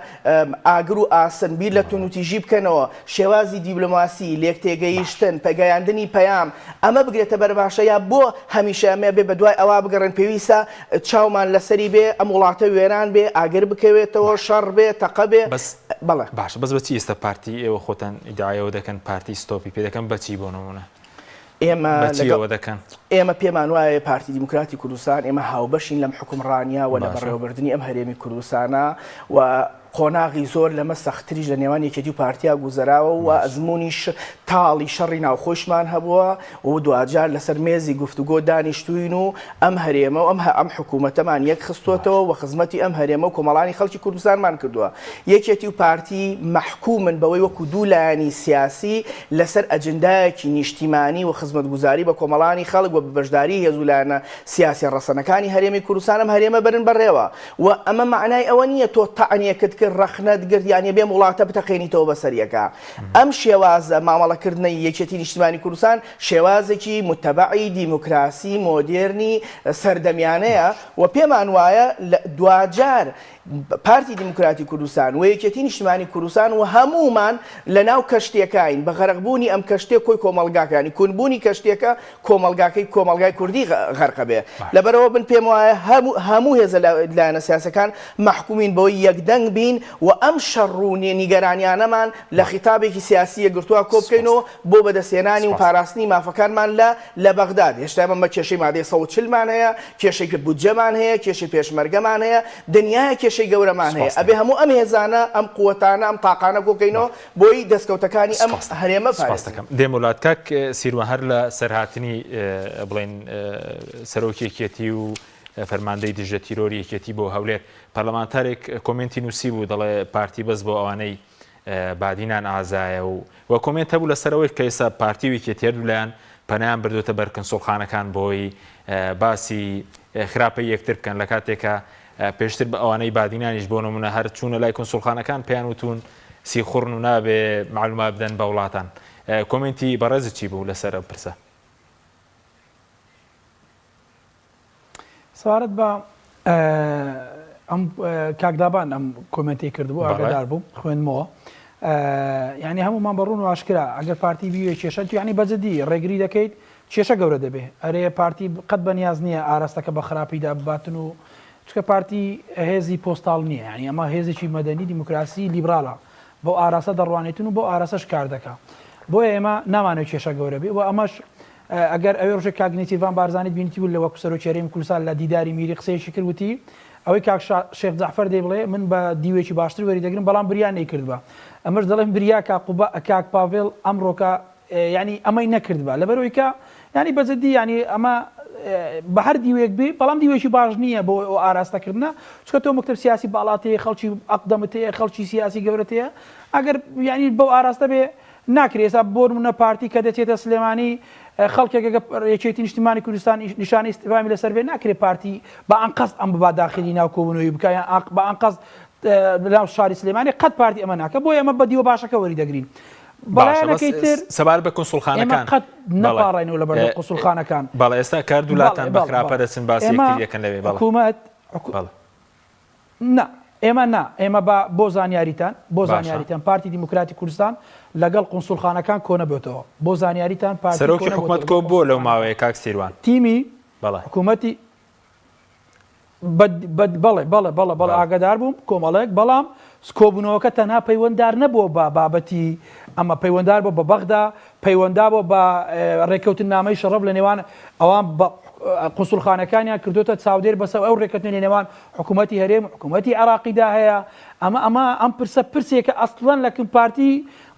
Speaker 3: ئاگر و ئاسن بیر لە تونوتیژی بکەنەوە شێوازی دیبلۆماسی لێکتێگەیشتن پەگەیاندنی پەیام ئەمە بگرێتە بەرباشەیە بۆ هەمیشە ئەمێ بێ بەدوای ئەوا بگەڕن پێویستە چاومان لەسەری بێ ئەم وڵاتە وێران بێ ئاگر بکەوێتەوە شەڕ بێ تەقە بێ بەڵێ
Speaker 1: باش بەس بەچی ئێستا پارتی ئێوە خۆتان ئیدعایەوە دەکەن پارتی ستۆپی پێ دەکەن بەچی بۆ نمونە بەچیەوە دەکەن
Speaker 3: ئێمە پێمان وایە پارتی دیموکراتی کوردستان ئێمە هاوبەشین لەم حکومڕانیە و لە بەڕێوەبردننی ئەم هەرێمی کوردستانە و قۆناغی زۆر لەمە سەختریش لە نێوان یەکێتی و پارتیا گوزەراوە و ئەزممویش تاڵی شەڕی ناوخۆشمان هەبووە و دوجار لەسەر مێزی گفتوگۆ دانیشتوین و ئەم هەرێمە و ئەم حکوومەتەمان یەک خستوتەوە و خزمەتی ئەم هەرێمە و کۆمەڵانی خەڵکی کوردستانمان کردووە. یەکێتی و پارتی محکومن بەوەی وەکو دوو لایەنی سیاسی لەسەر ئەجندایەکی نیشتیمانی و خزمەتگوزاری بە کۆمەڵانی خەڵک و بەشداری هێزولانە سیاسی ڕەسەنەکانی هەرێمی کوردستان ئەم هەرێمە برن بەڕێوە و ئەمە معنای ئەوە نییە تۆ تەعنیەکەت کرد ڕەخنەت گردیانە بێ وڵاتە بتەقێنیتەوە بەسەریەکە. ئەم شێوازە مامەڵەکردنی یەکێتی نیشتیمانی کوردستان شێوازێکی متەبعی دیموکراسی مۆدێرنی سەردەمیانەیە و پێمان وایە دوجار پارتی دیموکراتی کوردستان و یەکێتی نیشتیمانی کوردستان و هەمومان لەناو کەشتێکین بە غەرقبوونی ئەم کەشتێک کۆی کۆمەلگاکانی کونبوونی کەشتێکە کۆمەلگای کوردی غەرقە بێ. لەبەرەوە بن پێم وایە هەموو هێزە لایەنە سیاسەکان محکومین بەوەی یەکدەنگ بین و ئەم شەڕوونی نیگەرانیانەمان لە خیتابێکی سیاسیە گرتووە کۆ بکەینەوە بۆ بەدەستێنانی و پاراستنی مافەکانمان لە بەغداد. هێشتا ئێمە کێشەی مادەی 140مان هەیە، کێشەی بودجەمان هەیە، کێشەی پێشمەرگەمان هەیە، دنیای کێشەی گەورەمان هەیە. ئەبێ هەموو ئەم هێزانە ئەم قووەتانە ئەم تاقانە کۆکەینەوە بۆی دەستکەوتەکانی ئەم هەرێمە پارێز
Speaker 1: دەکەم. دێم وڵات کاک سیروان هەر لە سەرهاتنی بڵێن سەرۆکی یەکێتی و فەرماندەی دژە تیرۆری یەکێتی بۆ هەولێر پەرلەمانتارێک کۆمنتی نووسی بوو دەڵێ پارتی بەس بۆ ئەوانەی بادینان ئازایە و کۆمنت هەبوو لەسەرەوەی کە ئێستا پارتی و یەکێتی هەردوولایەن پەنایان بردوتە بەر کۆنسوڵخانەکان بۆی باسی خراپەی یەکتر بکەن لە کاتێکە پێشتر بە ئەوانەی بادینانیش بۆ نمونە هەر چوونە لای کۆنسوڵخانەکان پێیان وتون سیخوڕن و نابێ معلومات بدەن بە وڵاتان. کۆمنتی بەڕێزت چی بوو لەسەر ئەم پرسە؟
Speaker 2: سوارت بە ئەم کاکدابان ئەم کۆمنتی کردبوو ئاگادار بوو خوێنمەوە یعنی هەمومان بەڕوون و ئاشکرا ئەگەر پارتی بیوێ کێشە یعنی بەجددی ڕێگری دەکەیت کێشە گەورە دەبێ ئەرێ پارتی قەت بەنیاز نییە ئاراستەکە بە خراپیدا بباتن و چکە پارتی هێزی پۆستاڵ نییە ینی ئەمە هێزێکی مەدەنی دیموکراسی لیبراڵە بۆ ئاراسە دەڕوانێتن و بۆ ئاراسەش کار دەکا بۆیە ئێمە نامانەوە کێشە گەورە بێ و ئەمەش ئەگەر ئەوێ ڕژێک کاگنیتیڤان بارزانیت بینیتی بوو لەوە سەرۆکێرەی کوردستان لە دیداری میری قسەیەکی کردوتی ئەوەی شێخ جەعفەر دەی بڵێ من بە دیوێکی باشتر وەریدەگرم بەڵام بریان نەیکردبە ئەمەش دەڵێن بریا کاک پاڤێڵ ئەمڕۆکە ینی ئەمەی نەکردبە لەبەرەوەی کە ینی بەجددی ینی ئەمە بە هەر دیوێک بێ بەڵام دیوێکی باش نییە بۆ ئاراستەکردنە چکە تۆ مەکتەب سیاسی باڵاتەیە خەڵکی ئەقدەمتەیە خەڵکی سیاسی گەورەتەیە ئەگەر ینی بەو ئاراستە بێ ناکرێت ئێستا بۆ نمونە پارتی کە دەچێتە سلێمانی خەڵکێکە یەکێتی نیشتیمانی کوردستان نیشانەی ئیستیفامی لەسەر بێ ناکرێت پارتی بە ئەنقەست ئەم ببا داخلی ناو کۆبوونەوەی بکە یان بە ئەنقەست لەناو شاری سلێمانی قەت پارتی ئەمە ناکە بۆ ئێمە بە دیوە باشەکە وەریدەگرین. بەڵایەنەکەی تر
Speaker 1: سەبار بە کۆنسوڵخانەکان
Speaker 2: قەت نەپاڕێنەوە لە بەردەم قۆنسوڵخانەکان.
Speaker 1: بەڵێ ئێستا کاردوولاتان بە خراپە دەچن باسی یەکتریەکەن لەوێ
Speaker 2: حکوومەت ئێمە بۆ زانیاریتان پارتی دیموکراتی کوردستان لەگەڵ قۆنسوڵخانەکان کۆ نەبێتەوە بۆ زانیاریتان پارتی
Speaker 1: سەرۆکی حکوومەت کۆ بۆ لەو ماوەیە کاک سیروان
Speaker 2: تیمی حکوومەتی بەڵێ ئاگادار بووم کۆمەڵێک بەڵام کۆبوونەوەکە تەنها پەیوەنددار نەبووە بە بابەتی ئەمە پەیوەنددار بۆ بە بەغدا پەیوەندا بۆ بە ڕێکەوتن نامەی شەڕەف لە نێوان ئەوان قوسڵخانەکانیان کردوتە چاودێر بەسەر ئەو ڕێکەوتنی لە نێوان حکوومەتی هەرێم حکوومەتی عێراقیدا هەیە ئەم پرسێکە ئەسڵەن لە پارتی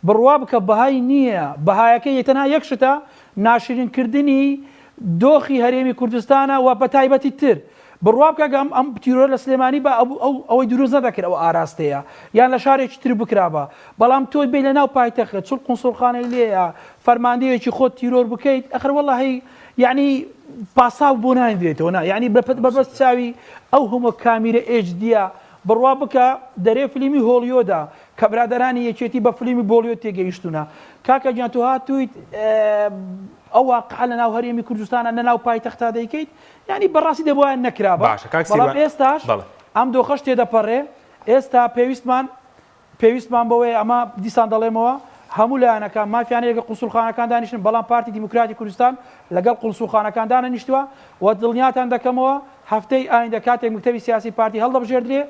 Speaker 2: بڕوا بکە بەهای نییە بەهایەکە یەتەنها یەک شتە ناشرینکردنی دۆخی هەرێمی کوردستانە و بە تایبەتی تر بڕوا بکە ئەم تیرۆر لە سلێمانی بە ئەوەی دروست نەدەکرد ئەوە ئاراستەیە یان لە شارێکی تر بکرابە بەڵام تۆی بێ لە ناو پایتەخت چڵ قونسڵخانەی لێیە فەرماندەیەکی خۆت تیرۆر بکەیت ئەخر وەڵڵاهی یعنی پاساو بۆ نانێتەوە یعنی بەبەست چاوی ئەو هەموو کامیرە HD بڕوا بکە دەرێ فیلمی هۆلیۆدا کە برادەرانی یەکێتی بە فیلمی بۆلیۆ تێگەیشتونە کاکە گیان تۆ هاتوویت ئەو واقعە لە ناو هەرێمی کوردستانە لە ناو پایتەختا دەیکەیت ینی بەڕاستی دەبووە نەکرابە بەڵام ئێستاش ئەم دۆخەش تێدەپەڕێ ئێستا پێویستمان بەوەی ئەمە دیسان دەڵێمەوە هەموو لایەنەکان مافیانەیە لەگەڵ قونسڵخانەکان دانیشتن بەڵام پارتی دیموکراتی کوردستان لەگەڵ قونسڵخانەکان دانیشتووە و دڵنیاتان دەکەمەوە هەفتەی ئایندە کاتێک مکتەبی سیاسی پارتی هەڵدەبژێردرێ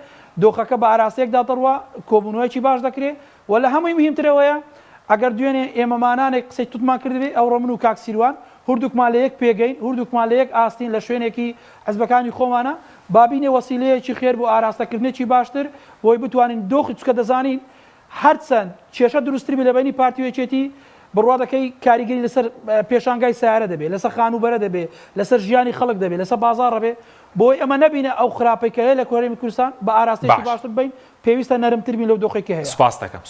Speaker 2: دۆخەکە بە ئاراستەیەکدا دەڕوە کۆبوونەوەیکی باش دەکرێت و لە هەمووی مهمترەوەیە ئەگەر دوێنێ ئێمەمانانێک قسەی توتمان کردبێ ئەوڕۆ من و کاک سیروان هوردوکمان لە یەک پێگەین هوردوکمان لە یەک ئاستین لە شوێنێکی حزبەکانی خۆمانە بابینێ وەسیلەیەکی خێر بۆ ئاراستەکردنێکی باشتر بۆی بتوانین دۆخی چکە دەزانین هەرچەند کێشە دروستتر بێ لە بینی پارتیوێکێتی بڕوا دەکەی کاریگەری لەسەر پێشانگای سیارە دەبێت لەسەر خانوبەرە دەبێت لەسەر ژیانی خەڵک دەبێت لەسەر بازاڕە بێ بۆی ئەمە نەبینە ئەو خراپەی کە هەیە لە کۆرەی کوردستان بە ئاراستەیەکی باشتر بین پێویستە نەرمتر بین لەو دۆخێکی هەیە.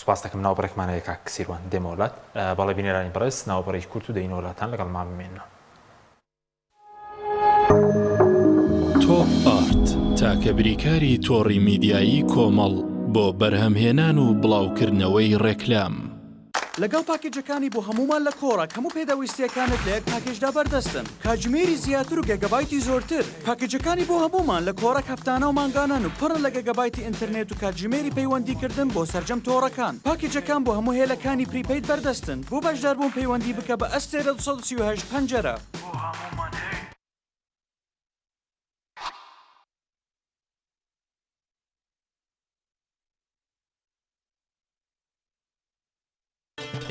Speaker 1: سپاس دەکەم ناوبڕێکمانەیە کاک سیروان دێمە وڵات بەڵێ بینێرانی بەڕێز ناوبڕێی کورد و دەین وڵاتان لەگەڵ مان بمێنەوە.
Speaker 4: تۆپ ئارت تاکە بریکاری تۆڕی میدیایی کۆمەڵ بۆ بەرهەمهێنان و بڵاوکردنەوەی ڕێکلام.
Speaker 5: لەگەڵ پاکێجەکانی بۆ هەمومان لە کۆڕک هەموو پێداویستیەکانت لە یەک پاکێجدا بەردەستن کاتژمێری زیاتر و گەگەبایتی زۆرتر. پاکێجەکانی بۆ هەمومان لە کۆڕک هەفتانە و مانگانان و پڕن لە گەگەبایتی ئینتەرنێت و کاتژمێری پەیوەندیکردن بۆ سەرجەم تۆڕەکان. پاکێجەکان بۆ هەموو هێلەکانی پریپەید بەردەستن بۆ بەشداربوون پەیوەندی بکە بە ئەستێرە 238 پەنجەرە.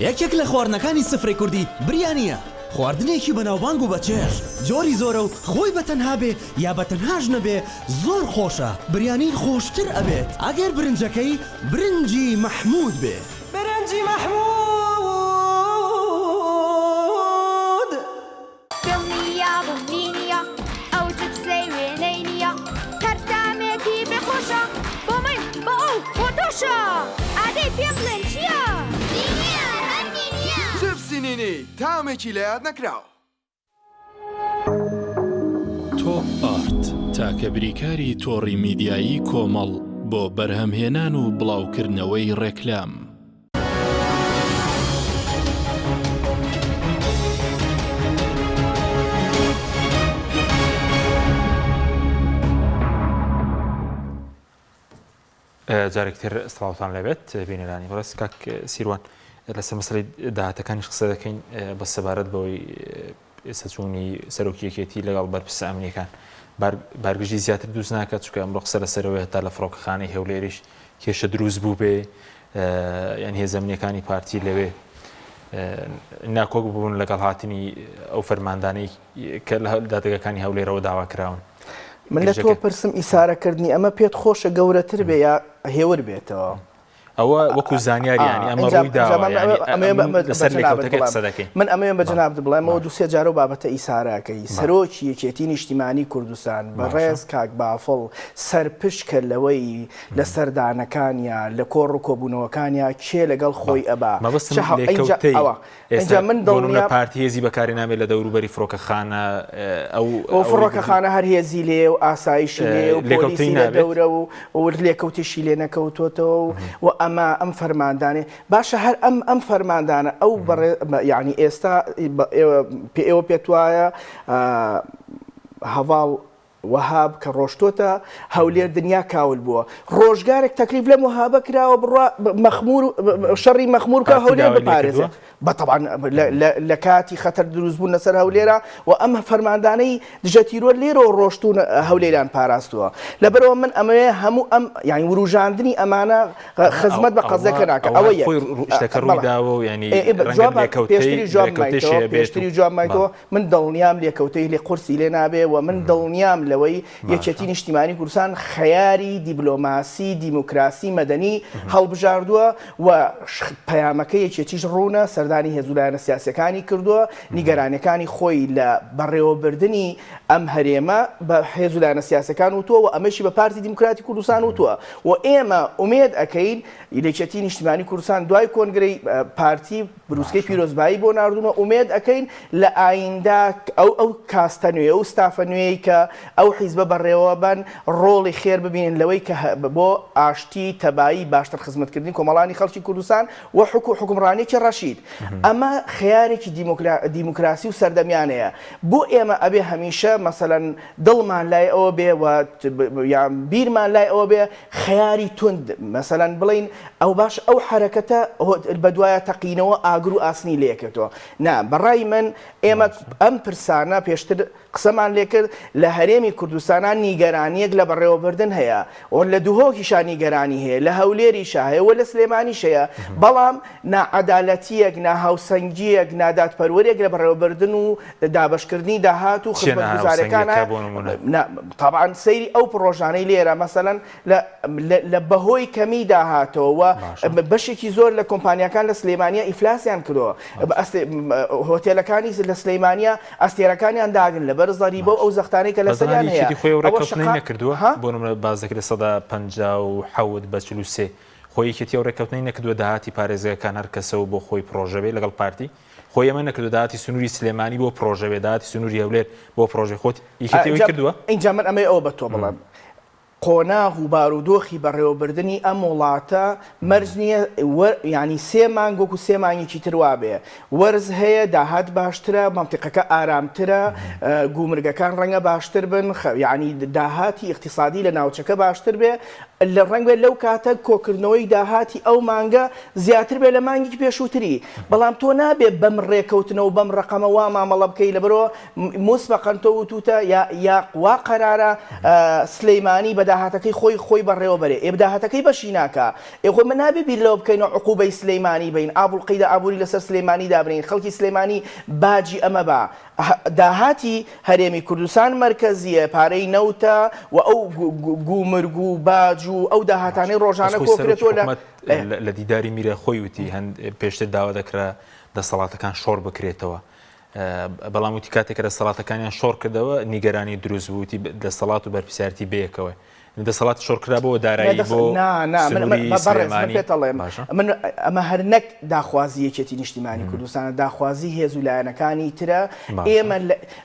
Speaker 6: یەکێک لە خواردنەکانی سفرەی کوردی بریانیە. خواردنێکی بەناوبانگ و بەچێژ جۆری زۆرە و خۆی بەتەنها بێ یا بەتەنهاش نەبێ زۆر خۆشە. بریانی خۆشتر ئەبێت ئەگەر برنجەکەی برنجی مەحموود بێ. برنجی مەحموود
Speaker 7: دڵنیا بووینە ئەو جبسەی وێنەی نییە تەرتامێکی بێخۆشە بۆ من بۆ ئەو بۆ تۆشە ئادەی پێم بڵێن چییە؟
Speaker 8: جبسینینی تامێکی لە یاد نەکراوە.
Speaker 4: تۆپ ئارت تاکە بریکاری تۆڕی میدیایی کۆمەڵ بۆ بەرهەمهێنان و بڵاوکردنەوەی ڕێکلام.
Speaker 1: جارێکتر سڵاوتان لەبێت بینەرانی بەڕێز کاک سیروان لەسەر مەسەڵەی داهاتەکانی قسە دەکەین بە سەبارەت بەوەی سەرچوونی سەرۆکیەکێتی لەگەڵ بەرپرسە ئەمنیەکان بارگژی زیاتر دروست ناکات چونکە ئەمڕۆ قسە لەسەرەوەی هەتا لە فڕۆکەخانەی هەولێریش کێشە دروست بوو بێ یان هێزە ئەمنیەکانی پارتی لەوێ ناکۆک بوون لەگەڵ هاتنی ئەو فەرماندانەی کە لە دادگاکانی هەولێرەوە داوا کراون.
Speaker 3: من لە تۆ پرسم ئیسارەکردنی ئەمە پێت خۆشە گەورەتر بێ یا هێور بێتەوە؟
Speaker 1: ئەوە وەکو زانیاریانی ئەمە ڕووی داوە لەسەر لێکەوتەکە قسە دەکەین.
Speaker 3: من ئەمەیان بەجەناب بڵێمەوە دووسێ جارە و بابەتە ئیساراکەی سەرۆکی یەکێتی نیشتیمانی کوردستان بەڕێز کاک بافڵ سەرپشت کرد لەوەی لە سەردانەکانیا لە کۆڕ و کۆبوونەوەکانیا کێ لەگەڵ خۆی ئەبا ئەنجا من دڵنیا
Speaker 1: پارتی هێزی بەکاری نامێت لە دەوروبەری فڕۆکەخانە
Speaker 3: ئەو فڕۆکەخانە هەر هێزی لێ و ئاسایشی لێ و پۆلیسی لە دەورە و لێکەوتیشی لێ نەکەوتۆتەوە و ئەمە ئەم فەرماندانێ باشە هەر ئەم فەرماندانە ئەو یعنی ئێستا ئێوە پێت وایە هەواڵ وهاب کە ڕۆشتۆتە هەولێر دنیا کاول بووە ڕۆژگارێک تەکلیف لە وهابە کراوە بڕوا شەڕی مەخمورکە هەولێر بپارێزێت بەطبعاً لە کاتی خەتەر دروستبوون لەسەر هەولێرە و ئەم فەرماندانەی دژەتیرۆ لێرەوە ڕۆشتون هەولێران پاراستووە لەبەرەوە من ئەمەیە هەموو ئەم یعنی وروژاندنی ئەمانە خزمەت بە قەزەکە ناکە ئەوە پێشتری جواب مایتەوە من دڵنیام لێکەوتەی لێ قورسی لێ نابێ و من دڵنیام لەوەی یەکێتی نیشتیمانی کوردستان خەیاری دیبلۆماسی دیموکراسی مەدەنی هەڵبژاردووە و پەیامەکە یەکێتیش ڕوونە سەردانی هێزولایەنە سیاسەکانی کردووە نیگەرانەکانی خۆی لە بەڕێوەبردننی ئەم هەرێمە بە هێزولایەنە سیاسەکان وتووە و ئەمەشی بە پارتی دیموکراتی کوردستان وتووە و ئێمە ئومێد ئەەکەین یەکێتی نیشتیمانی کوردستان دوای کۆنگرەی پارتی بروسکەی پیرۆزبایی بۆ ناردوونە ئومێد ئەەکەین لە ئایندا ئەو کاستە نوێ و ستافە نوێی کە ئەو حیزبە بەڕێوەبن ڕۆڵی خێر ببینن لەوەی کە بۆ ئاشتی تەبایی باشتر خزمەتکردنی کۆمەڵانی خەڵکی کوردستان و حکومڕانێکی ڕەشید ئەمە خیارێکی دیموکراسی و سەردەمیانەیە بۆ ئێمە ئەبێ هەمیشە مەسەلەن دڵمان لای ئەوە بێ و بیرمان لای ئەوە بێ خیاری تند مەسەلەن بڵین ئەو باش ئەو حرەکەتە بەدوایە تەقینەوە ئاگر و ئاسنی لێکێتەوە نا بەڕای من ئێمە ئەم پرسانە پێشتر قسەمان لێ کرد لە هەرێمی کوردستانە نیگەرانیەک لە بەڕێوەبردن هەیە و لە دووهۆکیشان نیگەرانی هەیە لە هەولێریشە هەیە و لە سلێمانیش هەیە بەڵام نائەدالەتیەک ناهاوسەنگیەک نادادپەروەریەک لە بەڕێوەبردن و دابەشکردنی داهات و خزمەتگوزارەکانە طبعاً سەیری ئەو پرۆژانەی لێرە مەسەڵەن لە بەهۆی کەمی داهاتەوە بەشێکی زۆر لە کۆمپانیەکان لە سلێمانیا ئیفلاسیان کردەوە هۆتێلەکانی لە سلێمانیا ئەستێرەکانیان داگن لەبەر زەریبە و ئەو زەختانەی کە لەسەریان هەیە
Speaker 1: نەکردووە بۆ نمونە بازەکە 157 بە 43 خۆی یەکێتی ئەو ڕێککەوتنەی نەکردووە داهاتی پارێزەکان هەر کەسەوە بۆ خۆی پرۆژەوێ لەگەڵ پارتی خۆی ئەمە نەکردو داهاتی سنووری سلێمانی بۆ پرۆژەوێ داهاتی سنووری هەولێر بۆ پرۆژەی خۆت یەکێتیەوەی کردووە
Speaker 3: اینجا من ئەمەی ئەوە بە تۆ بڵێم قۆناغ و بارودۆخی بەڕێوەبردننی ئەم وڵاتە مەرج نییە ینی 3 مانگ وەکو 3 مانگێکی تروا بێ وەرز هەیە داهات باشترە مەمتیقەکە ئارامترە گومرگەکان ڕەنگە باشتر بن ینی داهاتی اقتصادی لە ناوچەکە باشتر بێ لە ڕنگ بێت لەو کاتە کۆکردنەوەی داهاتی ئەو مانگە زیاتر بێت لە مانگی پێشووتری بەڵام تۆ نابێت بەم ڕێکەوتنەوە بەم ڕقەمە وا مامەڵە بکەی لەبەرەوە موسبەقەن تۆ وتوتە یا قەرارە سلەیمانی بە داهاتەکەی خۆی بەڕێوە بەرێ ئێ بداهاتەکەی بەشی ناکە ئێخۆ من نابێ بیر لەوە بکەینەوە عقوبەی سلەیمانی بین ئابوڵقەیدا ئابووری لەسەر سلەیمانی دابرین خەڵکی سلەیمانی باجی ئەمە بە داهاتی هەرێمی کوردستان مرکزیە پارەی نەوتە و ئەو گومرگ و باج و ئەو داهاتانەی ڕۆژانە کۆکرێتەوە
Speaker 1: لە دیداری میرە خۆی وتی هەند پێشتر داوا دەکرا دەسەڵاتەکان شۆڕ بکرێتەوە بەڵام وتی کاتێک کە دەسەڵاتەکانیان شۆڕ کردەوە نیگەرانی دروست بووتی دەسەڵات و بەرپرسیارەتی بەیەکەوە دەسەڵات شۆڕکرابەوە دارایی بۆ
Speaker 3: من ئەمە هەر نەک داخوازی یەکێتی نیشتیمانی کوردستانە داخوازی هێز و لایەنەکانی ترە ئێمە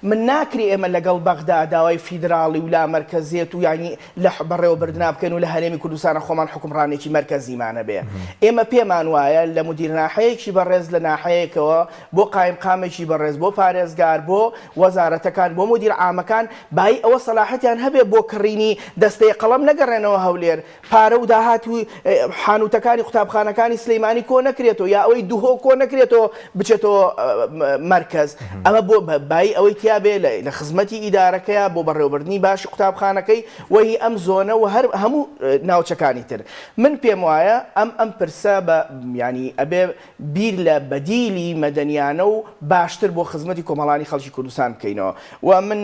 Speaker 3: من ناکری ئێمە لەگەڵ بەغدا داوای فیدراڵی و لا مەرکەزیەت و ینی لە بەڕێوەبردنا بکەن و لە هەرێمی کوردستانە خۆمان حکومڕانێکی مەرکەزیمانە بێ ئێمە پێمان وایە لە مدیر ناحەیەکی بەڕێز لە ناحەیەکەوە بۆ قایم قامێکی بەڕێز بۆ پارێزگار بۆ وەزارەتەکان بۆ مدیر عامەکان بای ئەوە سەلاحەتیان هەبێ بۆ کڕینی دەستەی قەڵەم نەگەڕێنەوە هەولێر پارە و داهاتوی حانوتەکانی قوتابخانەکانی سلەیمانی کۆ نەکرێتەوە یا ئەوەی دوهۆ کۆ نەکرێتەوە بچێتەوە مەرکەز ئەمە بۆ بای ئەوەی تیابێ لە خزمەتی ئیدارەکەیە بۆ بەڕێوەبردننی باشی قوتابخانەکەی وەهی ئەم زۆنە و هەموو ناوچەکانی تر من پێم وایە ئەم پرسە بە ینی ئەبێ بیر لە بەدیلی مەدەنیانە و باشتر بۆ خزمەتی کۆمەڵانی خەڵکی کوردستان بکەینەوە و من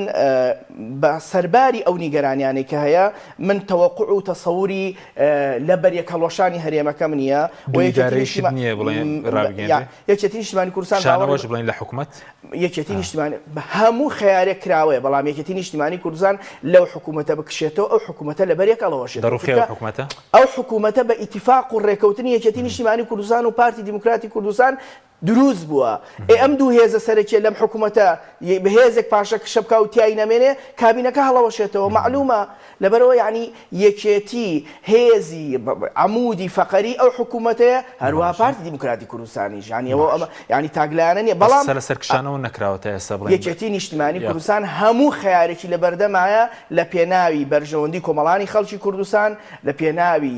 Speaker 3: بە سەرباری ئەو نیگەرانیانەی کە هەیە من تەوەقع و تەسەوری لە بەریە کەڵۆشانی هەرێمەکەم نییە یەکێتی نیشتیمانی کوردستان
Speaker 1: بڵین لە حکوومەت
Speaker 3: یەکێتی نیشتیمانی هەموو خەیارێک کراوەیە بەڵام یەکێتی نیشتیمانی کوردستان لەو حکوومەتە بکشێتەوە ئەو حکوومەتە لە بەریەکەڵەوەشێت ئەو حکوومەتە بە ئیتیفاق و ڕێکەوتنی یەکێتی نیشتیمانی کوردستان و پارتی دیموکراتی کوردستان دروست بووە ئەم دوو هێزە سەرەکیە لەم حکوومەتە بەهێزێک پاشە کشە بکە و تیای نەمێنێ کابینەکە هەڵەوەشێتەوە معلومە لەبەرەوە ینی یەکێتی هێزی عمودی فەقەری ئەو حکوومەتەیە هەروە پارتی دیموکراتی کوردستانیش ینی تاگلایانە نیە بەڵام
Speaker 1: سەرکشانەوە نەکراوەتە ئێستا
Speaker 3: یەکێتی نیشتیمانی کوردستان هەموو خەیارێکی لە بەردەمایە لە پێناوی بەرژەوەندی کۆمەڵانی خەڵکی کوردستان لە پێناوی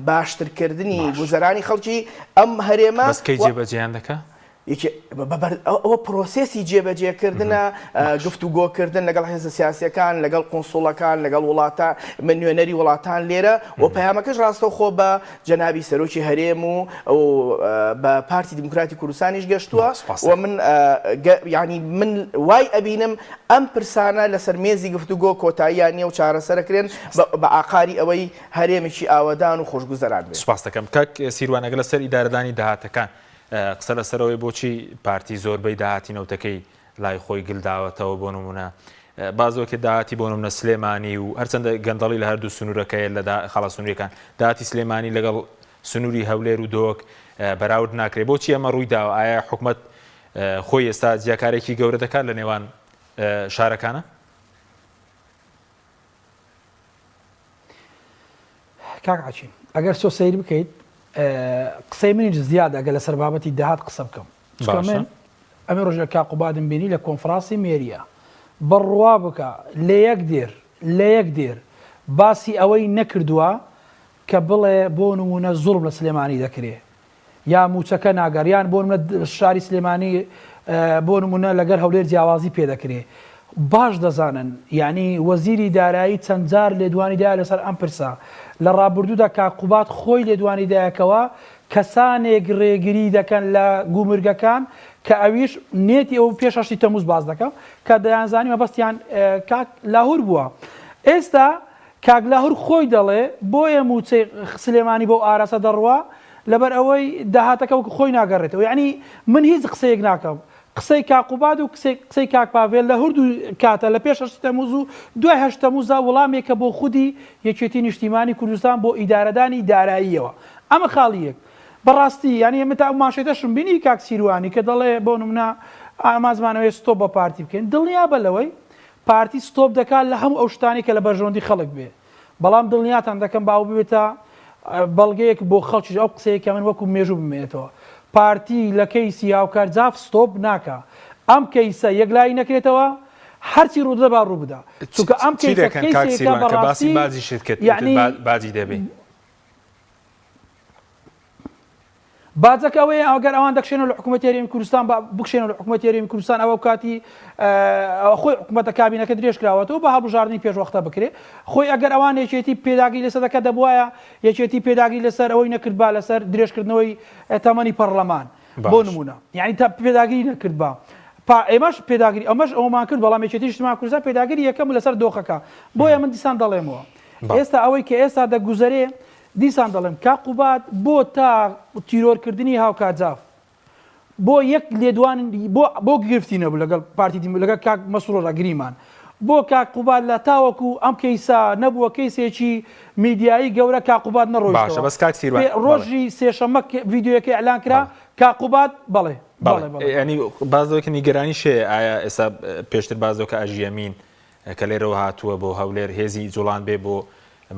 Speaker 3: باشترکردنی گوزەرانی خەڵکی ئەم هەرێمە
Speaker 1: جێبەجێیان دەکە
Speaker 3: ئەوە پرۆسێسی جێبەجێکردنە گفتوگۆکردن لەگەڵ هێزە سیاسیەکان لەگەڵ قۆنسوڵەکان لەگەڵ وڵاتە نوێنەری وڵاتان لێرە و پەیامەکەش ڕاستەوخۆ بە جەنابی سەرۆکی هەرێم و بە پارتی دیموکراتی کوردستانیش گەشتووە و من وای ئەبینم ئەم پرسانە لەسەر مێزی گفتوگۆ کۆتاییان نیە و چارەسەرەکرێن بە ئاقاری ئەوەی هەرێمێکی ئاوەدان و خۆشگوزەران بێت.
Speaker 1: سوپاس دەکەم کاک سیروانەگە لەسەر ئیدارەدانی داهاتەکان قسە لەسەرەوەی بۆچی پارتی زۆربەی داهاتی نەوتەکەی لای خۆی گلداوەتەوە بۆ نمونە بازۆکە داهاتی بۆ نمونە سلێمانی و هەرچەندە گەندەڵی لە هەردوو سنوورەکەیە لە خەڵە سنووریەکان داهاتی سلێمانی لەگەڵ سنووری هەولێر و دۆک بەراورد ناکرێت بۆچی ئەمە ڕووی داوە ئایا حکوومەت خۆی ئێستا جیاکارێکی گەورە دەکات لە نێوان شارەکانە؟
Speaker 2: کاک عەچیم ئەگەر سۆ سەیر بکەیت قسەی منیش زیاد ئەگە لەسەر بابەتی داهات قسە بکەم چکە من ئەمە ڕۆژە کاقوبادم بینی لە کۆنفرانسی مێریە بڕوا بکە لە یەک دێر باسی ئەوەی نەکردووە کە بڵێ بۆ نمونە زوڵم لە سلێمانی دەکرێت یا موچەکە ناگەریان بۆ نمونە شاری سلێمانی بۆ نمونە لەگەر هەولێر جیاوازی پێ دەکرێت باش دەزانن یعنی وەزیری دارایی چەند جار لێدوانیدا لەسەر ئەم پرسە لە ڕابردوودا کاقوبات خۆی لێدوانیدایەکەوە کەسانێک ڕێگری دەکەن لە گومرگەکان کە ئەویش نێتی ئەو پێش 8 تەمووز باز دەکەم کە دەیانزانی مەبەستیان کاک لاهور بووە. ئێستا کاک لاهور خۆی دەڵێ بۆیە موچەی سلێمانی بۆ ئاراسە دەڕوا لەبەر ئەوەی داهاتەکە وەکو خۆی ناگەڕێتەوە. یعنی من هیچ قسەیەک ناکەم، قسەی کاقوبات و قسەی کاک پاڤێل لە هەردوو کاتە لە پێش 8 تەمووز و دوای 8 تەمووزا وەڵامێکە بۆ خودی یەکێتی نیشتیمانی کوردستان بۆ ئیدارەدانی داراییەوە. ئەمە خاڵیەک بەڕاستی یعنی ئێمە تا ماشێتەشم بینی کاک سیروانی کە دەڵێ بۆ نمونە ئامازمانەوەی ستۆپ بە پارتی بکەین، دڵنیا بە لەوەی پارتی ستۆپ دەکات لە هەموو ئەو شتانی کە لە بەرژەوەندی خەڵک بێ، بەڵام دڵنیاتان دەکەم باو ببێتە بەڵگەیەک بۆ خەڵکیش ئەو قسەیەکە من وەکو مێژوو بمێنێتەوە. پارتی لە کەیسی هاوکار جاف ستۆپ ناکە، ئەم کەیسە یەکلایی نەکرێتەوە هەرچی ڕوودە با ڕوو بدە، چونکە ئەم کەیسەکە
Speaker 1: باسی بازی شت کرد بازی دەبێ
Speaker 2: بازەکە ئەوەیە ئەگەر ئەوان دەکشێنەوە لە حکوومەتی هەرێمی کوردستان بکشێنەوە لە حکوومەتی هەرێمی کوردستان ئەوە کاتی خۆی حکوومەتە کابینەکە درێژ کراوەتەوە بە هەڵبژاردننی پێشوەختە بکرێ خۆی ئەگەر ئەوان یەکێتی پێداگی لەسەر دەکە دەبوایە یەکێتی پێداگی لەسەر ئەوەی نەکرد با لەسەر درێژکردنەوەی تەمەنی پەرلەمان بۆ نمونە یعنی تا پێداگیری نەکرد بە ئێمەش پێداگیری ئەمەش ئەومان کرد بەڵام یەکێتی نیشتیمانی کوردستان پێداگیری یەکەم لەسەر دۆخەکە بۆیە من دیسان دەڵێمەوە ئێستا ئەوەی کە ئێستا دەگوزەرێ دیسان دەڵێم کاقوبات بۆ تا تیرۆرکردنی هاوکاتجاف بۆ یەک لێدوان بۆ گرفتی نەبوو لەگەڵ پارتی لەگەڵ کاک مەسرۆر گریمان بۆ کاقوبات لە تاوەکو ئەم کەیسا نەبووە کەیسێکی میدیایی گەورە کاقوبات نەڕۆیشتەوە ڕۆژی سێشەممە ڤیددیوەکە ئەلان کرا کاقوبات بەڵێ
Speaker 1: ینی بازەوەکە نیگەرانی شێ ئایا ئێستا پێشتر بازەوەکە ئاژیەمین کە لێرەوە هاتووە بۆ هەولێر هێزی جوڵان بێ بۆ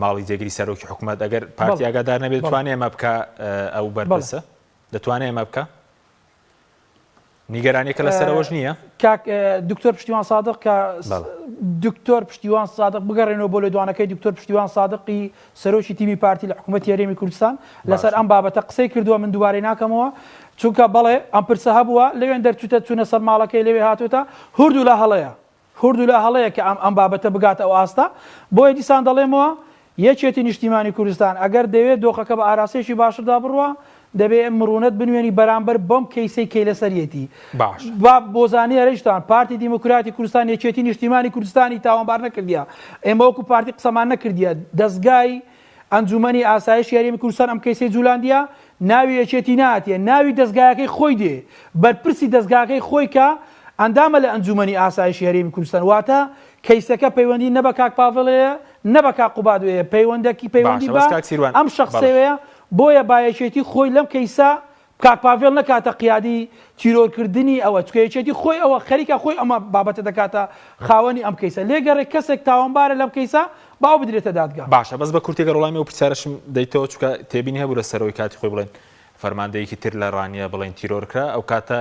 Speaker 1: ماڵی جێگیری سەرۆکی حکوومەت ئەگەر پارتی ئاگادار نەبێت دەتوانێت ئەمە بکە ئەو بەرپرسە دەتوانێت ئەمە بکە نیگەرانیەکە لەسەرەوەش نییە
Speaker 2: کاک دکتۆر پشتیوان سادق کە دکتۆر پشتیوان سادق بگەڕێنەوە بۆ لێدوانەکەی دکتۆر پشتیوان سادقی سەرۆکی تیمی پارتی لە حکوومەتی هەرێمی کوردستان لەسەر ئەم بابەتە قسەی کردووە من دووبارەی ناکەمەوە چونکە بەڵێ ئەم پرسە هەبووە لەوێن دەرچوتە چوونە سەر ماڵەکەی لەوێ هاتووەتە هوردوو لە هەڵەیە کە ئەم بابەتە بگاتە ئەو ئاستا بۆیە دیسان دەڵێمەوە یەکێتی نیشتیمانی کوردستان ئەگەر دەوێت دۆخەکە بە ئاراسێکی باشتردا بڕوە دەبێت مرونەت بنوێنی بەرامبەر بەم کەیسەی کەی لەسەرەتی بۆزانانی هەرێشتان پارتی دیموکراتی کوردستان یەکێتی نیشتیمانی کوردستانی تاوانبار نەکردیە ئێمە وەکو پارتی قسەمان نەکردیە دەستگای ئەنجومەنی ئاسایشی هەرێمی کوردستان ئەم کەیسەی جوڵاندیە ناوی یەکێتی ناتیە ناوی دەستگایەکەی خۆی دێ بەرپرسی دەستگاکەی خۆی کە ئەندامە لە ئەنجومەنی ئاسایشی هەرێمی کوردستان واتە کەیسەکە پەیوەندی نە بە کاک پاڤڵەیە نە بە کاقوباتوەیە پەیوەندی بە ئەم شەخسەوەیە بۆیە بایەکێتی خۆی لەم کەیسا کاک پاڤێڵ نەکاتە قیادی تیرۆرکردنی ئەوە چکەیەکێتی خۆی ئەوە خەریکە خۆی ئەمە بابەتە دەکاتە خاوەنی ئەم کەیسە لێگەڕێ کەسێک تاوانبارە لەم کەیسا باو بدرێتە دادگا
Speaker 1: باشە بەس بە کورتێکە ڕۆڵامی و پرسیارەشم دەیتەوە چکە تێبینی هەبوو لە سەرەوەی کاتی خۆی بڵێن فەرماندەیەکی تر لە ڕانیە بڵێن تیرۆرکرا ئەو کاتە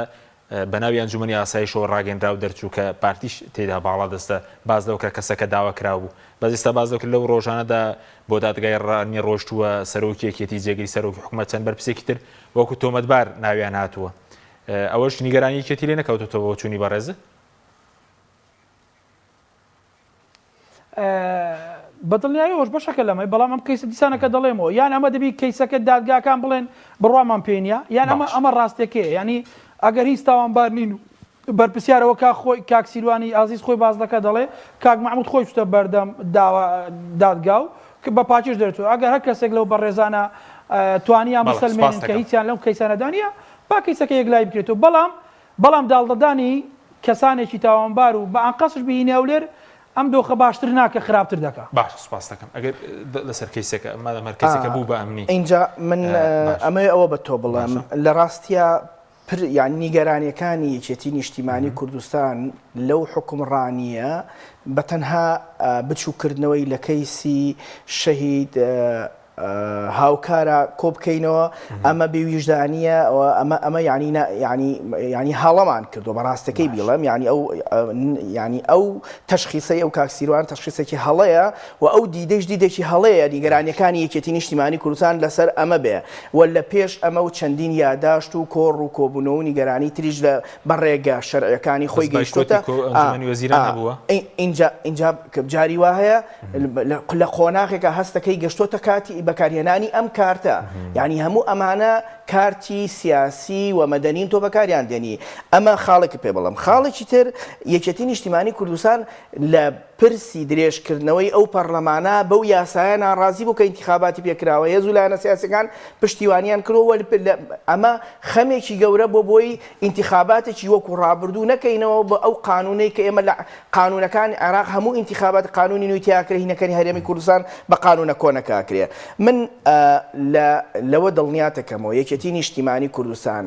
Speaker 1: بەناوی ئەنجومەنی ئاسایشەوە ڕاگەنرا و دەرچوو کە پارتیش تێدا باڵا دەستە باز لەوکە کەسەکە داوا کراو بوو بەس ئێستا باز دەکرد لەو ڕۆژانەدا بۆ دادگای ڕانی ڕۆشتووە سەرۆکیەکێتی جێگیری سەرۆکی حکوومەت چەند بەرپرسێکی تر وەکو تۆمەتبار ناویان هاتووە ئەوەش نیگەرانیەکێتی لێ نەکەوتێتەوە بۆ چوونی بەڕێزە
Speaker 2: بەدڵنیایەوەش بەشەکە لەمەی بەڵام ئەم کەیسە دیسانەکە دەڵێمەوە یان ئەمە دەبی کەیسەکە دادگاکان بڵێن بڕوامان پێ نییە یان ئەمە ڕاستێکەیە ینی ئەگەر هیچ تاوانبار نین و بەرپرسیارەوە خۆی کاک سیروانی ئازیز خۆی باز دەکە دەڵێ کاک محمود خۆی شتە بەردەم دادگا و کە بە پاچش دەرێتەوە ئەگەر هەر کەسێک لەو بەڕێزانە توانیان بسەلمێنن کە هیچیان لەم کەیسانەدانە با کەیسەکە یەکلای بکرێتەوە بەڵام داڵدەدانی کەسانێکی تاوانبار و بە ئەنقەسش بهینە هەولێر ئەم دۆخە باشتر ناکە خراپتر دەکات
Speaker 1: باش سوپاس دەکەم ئەگەر لەسەر کەیسەکە مەرکەزەکە بوو بە ئەمنی
Speaker 3: اینجا من ئەمەیە ئەوە بە تۆ بڵێم لە ڕاستیە یان نیگەرانیەکانی یەکێتی نیشتیمانی کوردستان لەو حکومڕانیە بە تەنها بچووکردنەوەی لە کەیسی شەهید هاوکارە کۆبکەینەوە ئەمە بێویژدانیە ئەمە ینی هەڵەمان کردو بەڕاستەکەی بیڵم ینی ئەو تەشخیصەی ئەو کاکسیروان تەشخیصێکی هەڵەیە و ئەو دیدەش دیدێکی هەڵەیە نیگەرانیەکانی یەکێتی نیشتیمانی کوردستان لەسەر ئەمە بێ و لە پێش ئەمە و چەندین یاداشت و کۆڕ و کۆبوونەوە و نیگەرانی تریش لە بەڕێگە شەرعەکانی خۆی گەیشتوتە اینجا جاری وا هەیە لە قۆناغێکە هەستەکەی گەشتۆتە کاتی بەکارهێنانی ئەم کارتە یعنی هەموو ئەمانە کارتی سیاسی و مەدەنین تۆ بەکاریان دێنی ئەمە خاڵێکی پێ بڵم خاڵێکی تر یەکێتی نیشتیمانی کوردستان لە پرسی درێژکردنەوەی ئەو پەرلەمانە بەو یاسایە ناڕازی بوو کە ئینتیخاباتی پێکراوە هێز و لایەنە سیاسەکان پشتیوانیان کردەوە ئەمە خەمێکی گەورە بۆ بۆی ئینتیخاباتێکی وەکو ڕابردوو نەکەینەوە بە ئەو قانونەی کە ئێمە لە قانونەکان عێراق هەموو ئینتیخابات قانونی نوێی تیاکرێ هینەکەی هەرێمی کوردستان بە قانونە کۆنەکاکرێ من لەوە دڵنیاتەکەمەوە یەکێتی نیشتیمانی کوردستان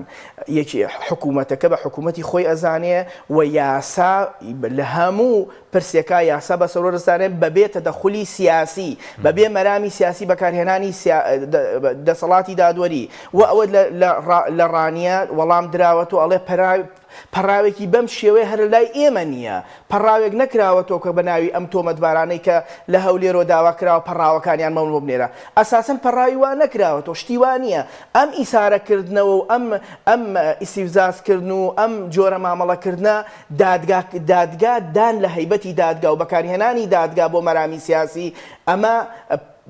Speaker 3: یەکی حکوومەتەکە بە حکوومەتی خۆی ئەزانێ و یاسا لە هەموو پرسێکا یاسا بە سەرۆرستانێ بەبێتە دەخولی سیاسی بەبێ مەرامی سیاسی بەکارهێنانی دەسەڵاتی دادوەری و ئەوە لە ڕانیە وەڵام دراوەت و ئەڵێ پەراوێکی بەم شێوەیە هەر لای ئێمە نییە پەراوێک نەکراوەتەوە کە بە ناوی ئەم تۆمەتبارانەی کە لە هەولێرۆ داوا کراوە پەراوەکانیان مەون بۆ بنێرە ئەساسەن پەراوی وان نەکراوەتەوە شتیوان نییە ئەم ئیسارەکردنەوە و ئەم ئیسیفزازکردن و ئەم جۆرە مامەڵەکردنە دادگا دان لە هەیبەتی دادگا و بەکارهێنانی دادگا بۆ مەرامی سیاسی ئەمە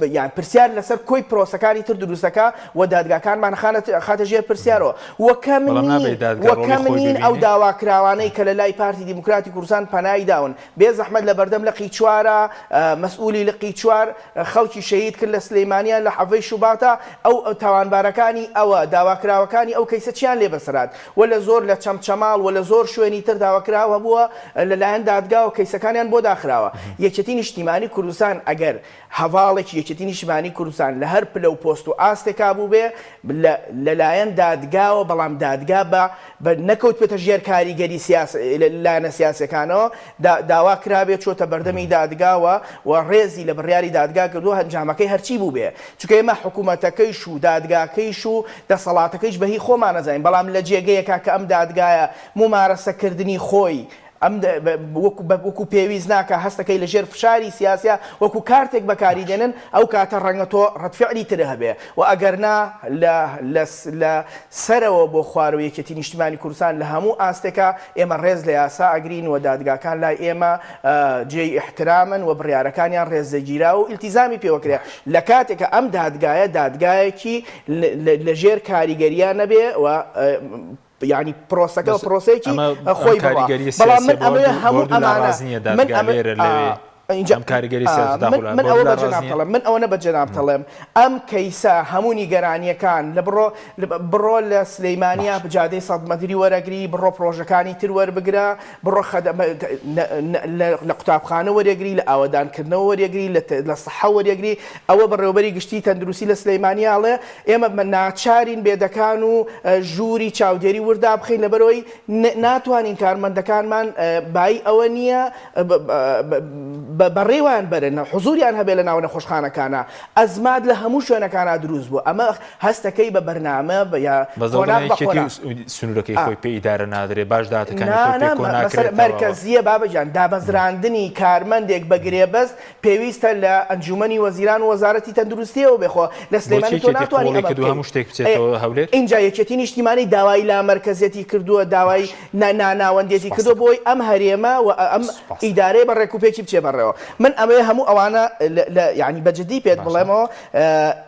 Speaker 3: یان پرسیار لەسەر کۆی پرۆسەکانی تر دروستەکە و دادگاکانمان خاتە ژێر پرسیارەوە وەکەمنین ئەو داواکراوانەی کە لە لای پارتی دیموکراتی کوردستان پەنای داون بێ زەحمەت لە بەردەم لە قیچوارە مەسئولی لە قیچوار خەڵکی شەهید کرد لە سلەیمانیان لە حەڤەی شوباتە ئەو تاوانبارەکانی ئەوە داواکراوەکانی ئەو کەیسە چیان لێ بەسەرات و لە زۆر لە چەمچەماڵ و لە زۆر شوێنی تر داواکراوە بووە لەلایەن دادگا و کەیسەکانیان بۆ داخراوە یەکێتی نیشتیمانی کوردستان ئەگەر هەواڵێکی یەکێتی نیشتیمانی کوردستان لە هەر پلە و پۆست و ئاستێکا بوو بێ لەلایەن دادگاوە بەڵام دادگا بە نەکەوت بێتە ژێر کاریگەری لایەنە سیاسەکانەوە داوا کرابێت چۆتە بەردەمی دادگاوە و ڕێزی لە بڕیاری دادگا کردو هەنجامەکەی هەرچی بوو بێ چونکە ئێمە حکوومەتەکەیش و دادگاکەیش و دەسەڵاتەکەیش بەهی خۆمان نەزانین بەڵام لە جێگەیەکە کە ئەم دادگایە ممارەسەکردنی خۆی ئەم وەکو پێویست ناکە هەستەکەی لە ژێر فشاری سیاسە وەکو کارتێک بەکاری دێنن ئەو کاتە ڕەنگە تۆ ڕەتفعلی تر هەبێ و ئەگەرنا لە سەرەوە بۆ خوارەوە یەکێتی نیشتیمانی کوردستان لە هەموو ئاستێکە ئێمە ڕێز لە یاسا ئەگرین و دادگاکان لای ئێمە جێی احترامن و بڕیارەکانیان ڕێزدەگیرا و ئیلتیزامی پێوەکرێ لە کاتێکە ئەم دادگایەکی لە ژێر کاریگەریان نەبێ و ینی پرۆسەکە پرۆسەیەکی خۆی بەڵام من ئەمە هەموو ئەمانە من ئەوە بەجەنابتەڵێم ئەم کەیسە هەموو نیگەرانیەکان بڕۆ لە سلەیمانیا بجادەی سەدمەتری وەرەگری بڕۆ پرۆژەکانی تر وەربگرە بڕۆ لە قوتابخانە وەرەگری لە ئاوەدانکردنەوە وەرەگری لە سەحە وەرەگری ئەوە بەڕێوەبەری گشتی تەندروستی لە سلەیمانیاڵێ ئێمە ناچارین بێدەکان و ژووری چاودێری وردا بخەین لەبەرەوەی ناتوانین کارمەندەکانمان بای ئەوە نییە بەڕێوان بەرن حزوریان هەبێ لە ناو نەخۆشخانەکانە ئەزمات لە هەموو شوێنەکانە دروست بوو ئەمە هەستەکەی بە بەرنامە
Speaker 1: سنوورەکەی خۆی پێ ئیدارە نادرێ باش
Speaker 3: مەرکەزیە بابەجان دابەزراندنی کارمەندێک بە گرێبەست پێویستە لە ئەنجومەنی وەزیران و وەزارەتی تەندروستیەوە بێخۆ لە سلەیمانی تۆ ناتوانانی
Speaker 1: هەموو شتێک بچێتەوە هەولێر
Speaker 3: اینجا یەکێتی نیشتیمانی داوای لا مەرکەزیەتی کردووە داوای ناناوەندێتی کردو بۆی ئەم هەرێمە و ئەم ئیدارەی بە ڕێکوپێکی بچێ بەڕێوە من ئەمەیە هەموو ئەوانە ینی بەجددی پێت بڵێمەوە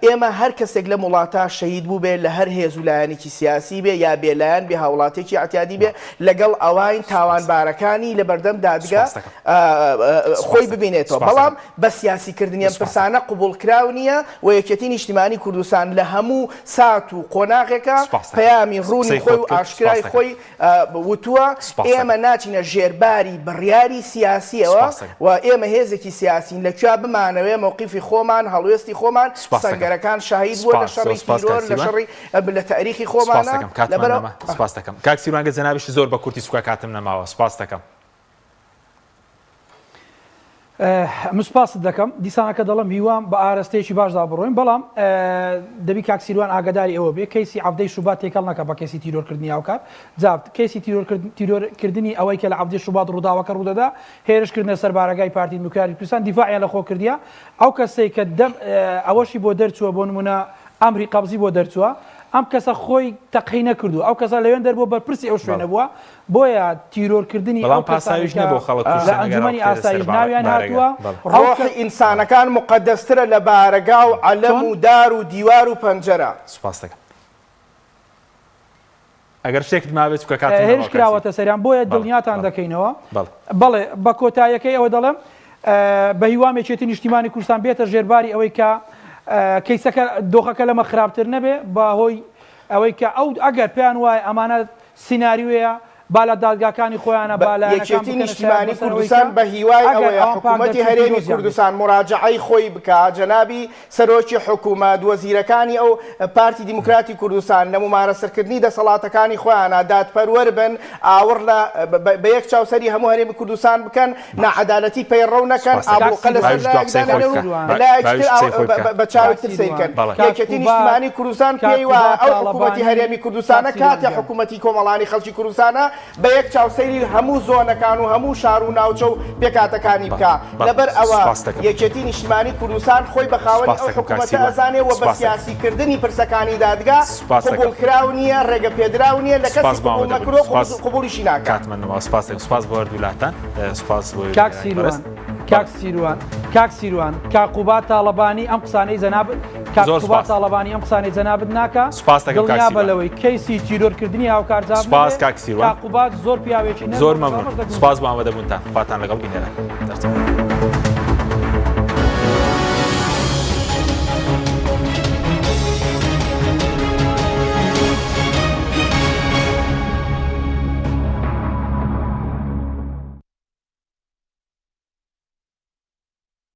Speaker 3: ئێمە هەر کەسێک لە وڵاتە شەهید بوو بێ لە هەر هێز و لایەنێکی سیاسی بێ یا بێلایەن بێ هاوڵاتێکی ئەتیادی بێ لەگەڵ ئەوان تاوانبارەکانی لە بەردەم دادگا خۆی ببینێتەوە بەڵام بە سیاسیکردنی ئەم پرسانە قوبوڵکراو نییە و یەکێتی نیشتیمانی کوردستان لە هەموو سات و قۆناغێکە پەیامی ڕوونی خۆی و ئاشکرای خۆی وتووە ئێمە ناچینە ژێرباری بڕیاری سیاسیەوە و ئێمە هێزێکی سیاسین لەکوێ بمانەوێ مووقیفی خۆمان هەڵوێستی خۆمان سەنگەرەکان شاهید بووە لە شەڕی تیرۆر لە شەڕی لە تاریخی خۆمانە
Speaker 1: سپاس دەکەم کاک سیروانگە جەنابیش زۆر بە کورتی سوکا کاتم نەماوە سپاس دەکەم.
Speaker 3: سپاس دەکەم.
Speaker 1: کاک سیروانگە جەنابیش زۆر بە کورتی سوکا کاتم نەماوە سپاس دەکەم.
Speaker 2: مسپاست دەکەم دیسانەکە دەڵم هیوام بە ئاراستەیەکی باشدا بڕۆین بەڵام دەبی کاکسیروان ئاگاداری ئەوە بێ کەیسی عەودەی شوبات تێکەڵ نەکە بە کەسی تیرۆرکردنی هاوکات جا کەسی تیرۆرکردنی ئەوەی کە لە عەودەی شوبات ڕووداوەکە ڕوودەدا هێرشکردنە سەر بارگای پارتی دموکراتی کوردستان دیفاعیان لە خۆ کردیا ئەو کەسەی کە ئەوەشی بۆ دەرچووە بۆ نمونە ئەمری قەبزی بۆ دەرچووە ئەم کەسە خۆی تەقی نەکردو ئەو کەسە لەوێن دەربوو بەرپرسی ئەو شوێنە بووە بۆیە تیرۆرکردنی
Speaker 1: بەڵام پاساویش نەبوو خەڵک
Speaker 2: ئەنجومەنی ئاسایش ناویان هاتووە
Speaker 3: ڕۆحی ئینسانەکان مقدەسترە لە بارەگا و عەلەم و دار و دیوار و پەنجەرە.
Speaker 1: سوپاس دەکەم. ئەگەر شتێکت مابێت بکە کاتم
Speaker 2: هێرش کراوەتە سەریان بۆیە دڵنیاتان دەکەینەوە بەڵێ بە کۆتاییەکەی ئەوە دەڵێم بە هیوام یەکێتی نیشتیمانی کوردستان بێتە ژێرباری ئەوەی کە کەیسەکە دۆخەکە لەمە خراپتر نەبێ بەهۆی ئەوەی کە ئەو ئەگەر پێیان وایە ئەمانە سیناریوەیە با لە دادگاکانی خۆیانە با لە
Speaker 3: یەکێتی نیشتیمانی کوردستان بە هیوای ئەوەیە حکوومەتی هەرێمی کوردستان مراجعەی خۆی بکات جەنابی سەرۆکی حکوومەت وەزیرەکانی ئەو پارتی دیموکراتی کوردستان لە ممارەسەرکردنی دەسەڵاتەکانی خۆیانە دادپەروەر بن ئاوڕ بە یەک چاوسەری هەموو هەرێمی کوردستان بکەن نەعەدالەتی پەیڕەو نەکەن ئابڵقە لەسەر بە چاوێکتر سیرکەن. یەکێتی نیشتیمانی کوردستان پێی وایە ئەو حکوومەتی هەرێمی کوردستانە کاتێ حکوومەتی کۆمەڵانی خەڵکی کوردستانە بە یەک چاوسەری هەموو زۆنەکان و هەموو شار و ناوچە و پێکاتەکانی بکە لەبەر ئەوە یەکێتی نیشتیمانی کوردستان خۆی بە خاوەنی ئەو حکوومەتە ئەزانێ و بە سیاسیکردنی پرسەکانی دادگا قبوڵکراو نییە ڕێگە پێدراو نییە لە کەسی قبوڵ نەکرۆ قبوڵیشی ناکات.
Speaker 1: سپاس بۆ هەردوولاتان سپاس بۆ
Speaker 2: کاک سیروان کاقوبات تاڵەبانی ئەم قسانەی جەنابەت کاقوبات تاڵەبانی ئەم قسانەی جەنابەت ناکە دڵنیا بە لەوەی کەیسی تیرۆرکردنی هاوکارجاب
Speaker 1: سپاس کاک سیروان
Speaker 2: کاقوبات زۆر پیاوێکی
Speaker 1: زۆر مەمنون سپاس بۆ ئامادەبوونتان خواتان لەگەڵ بینێرە.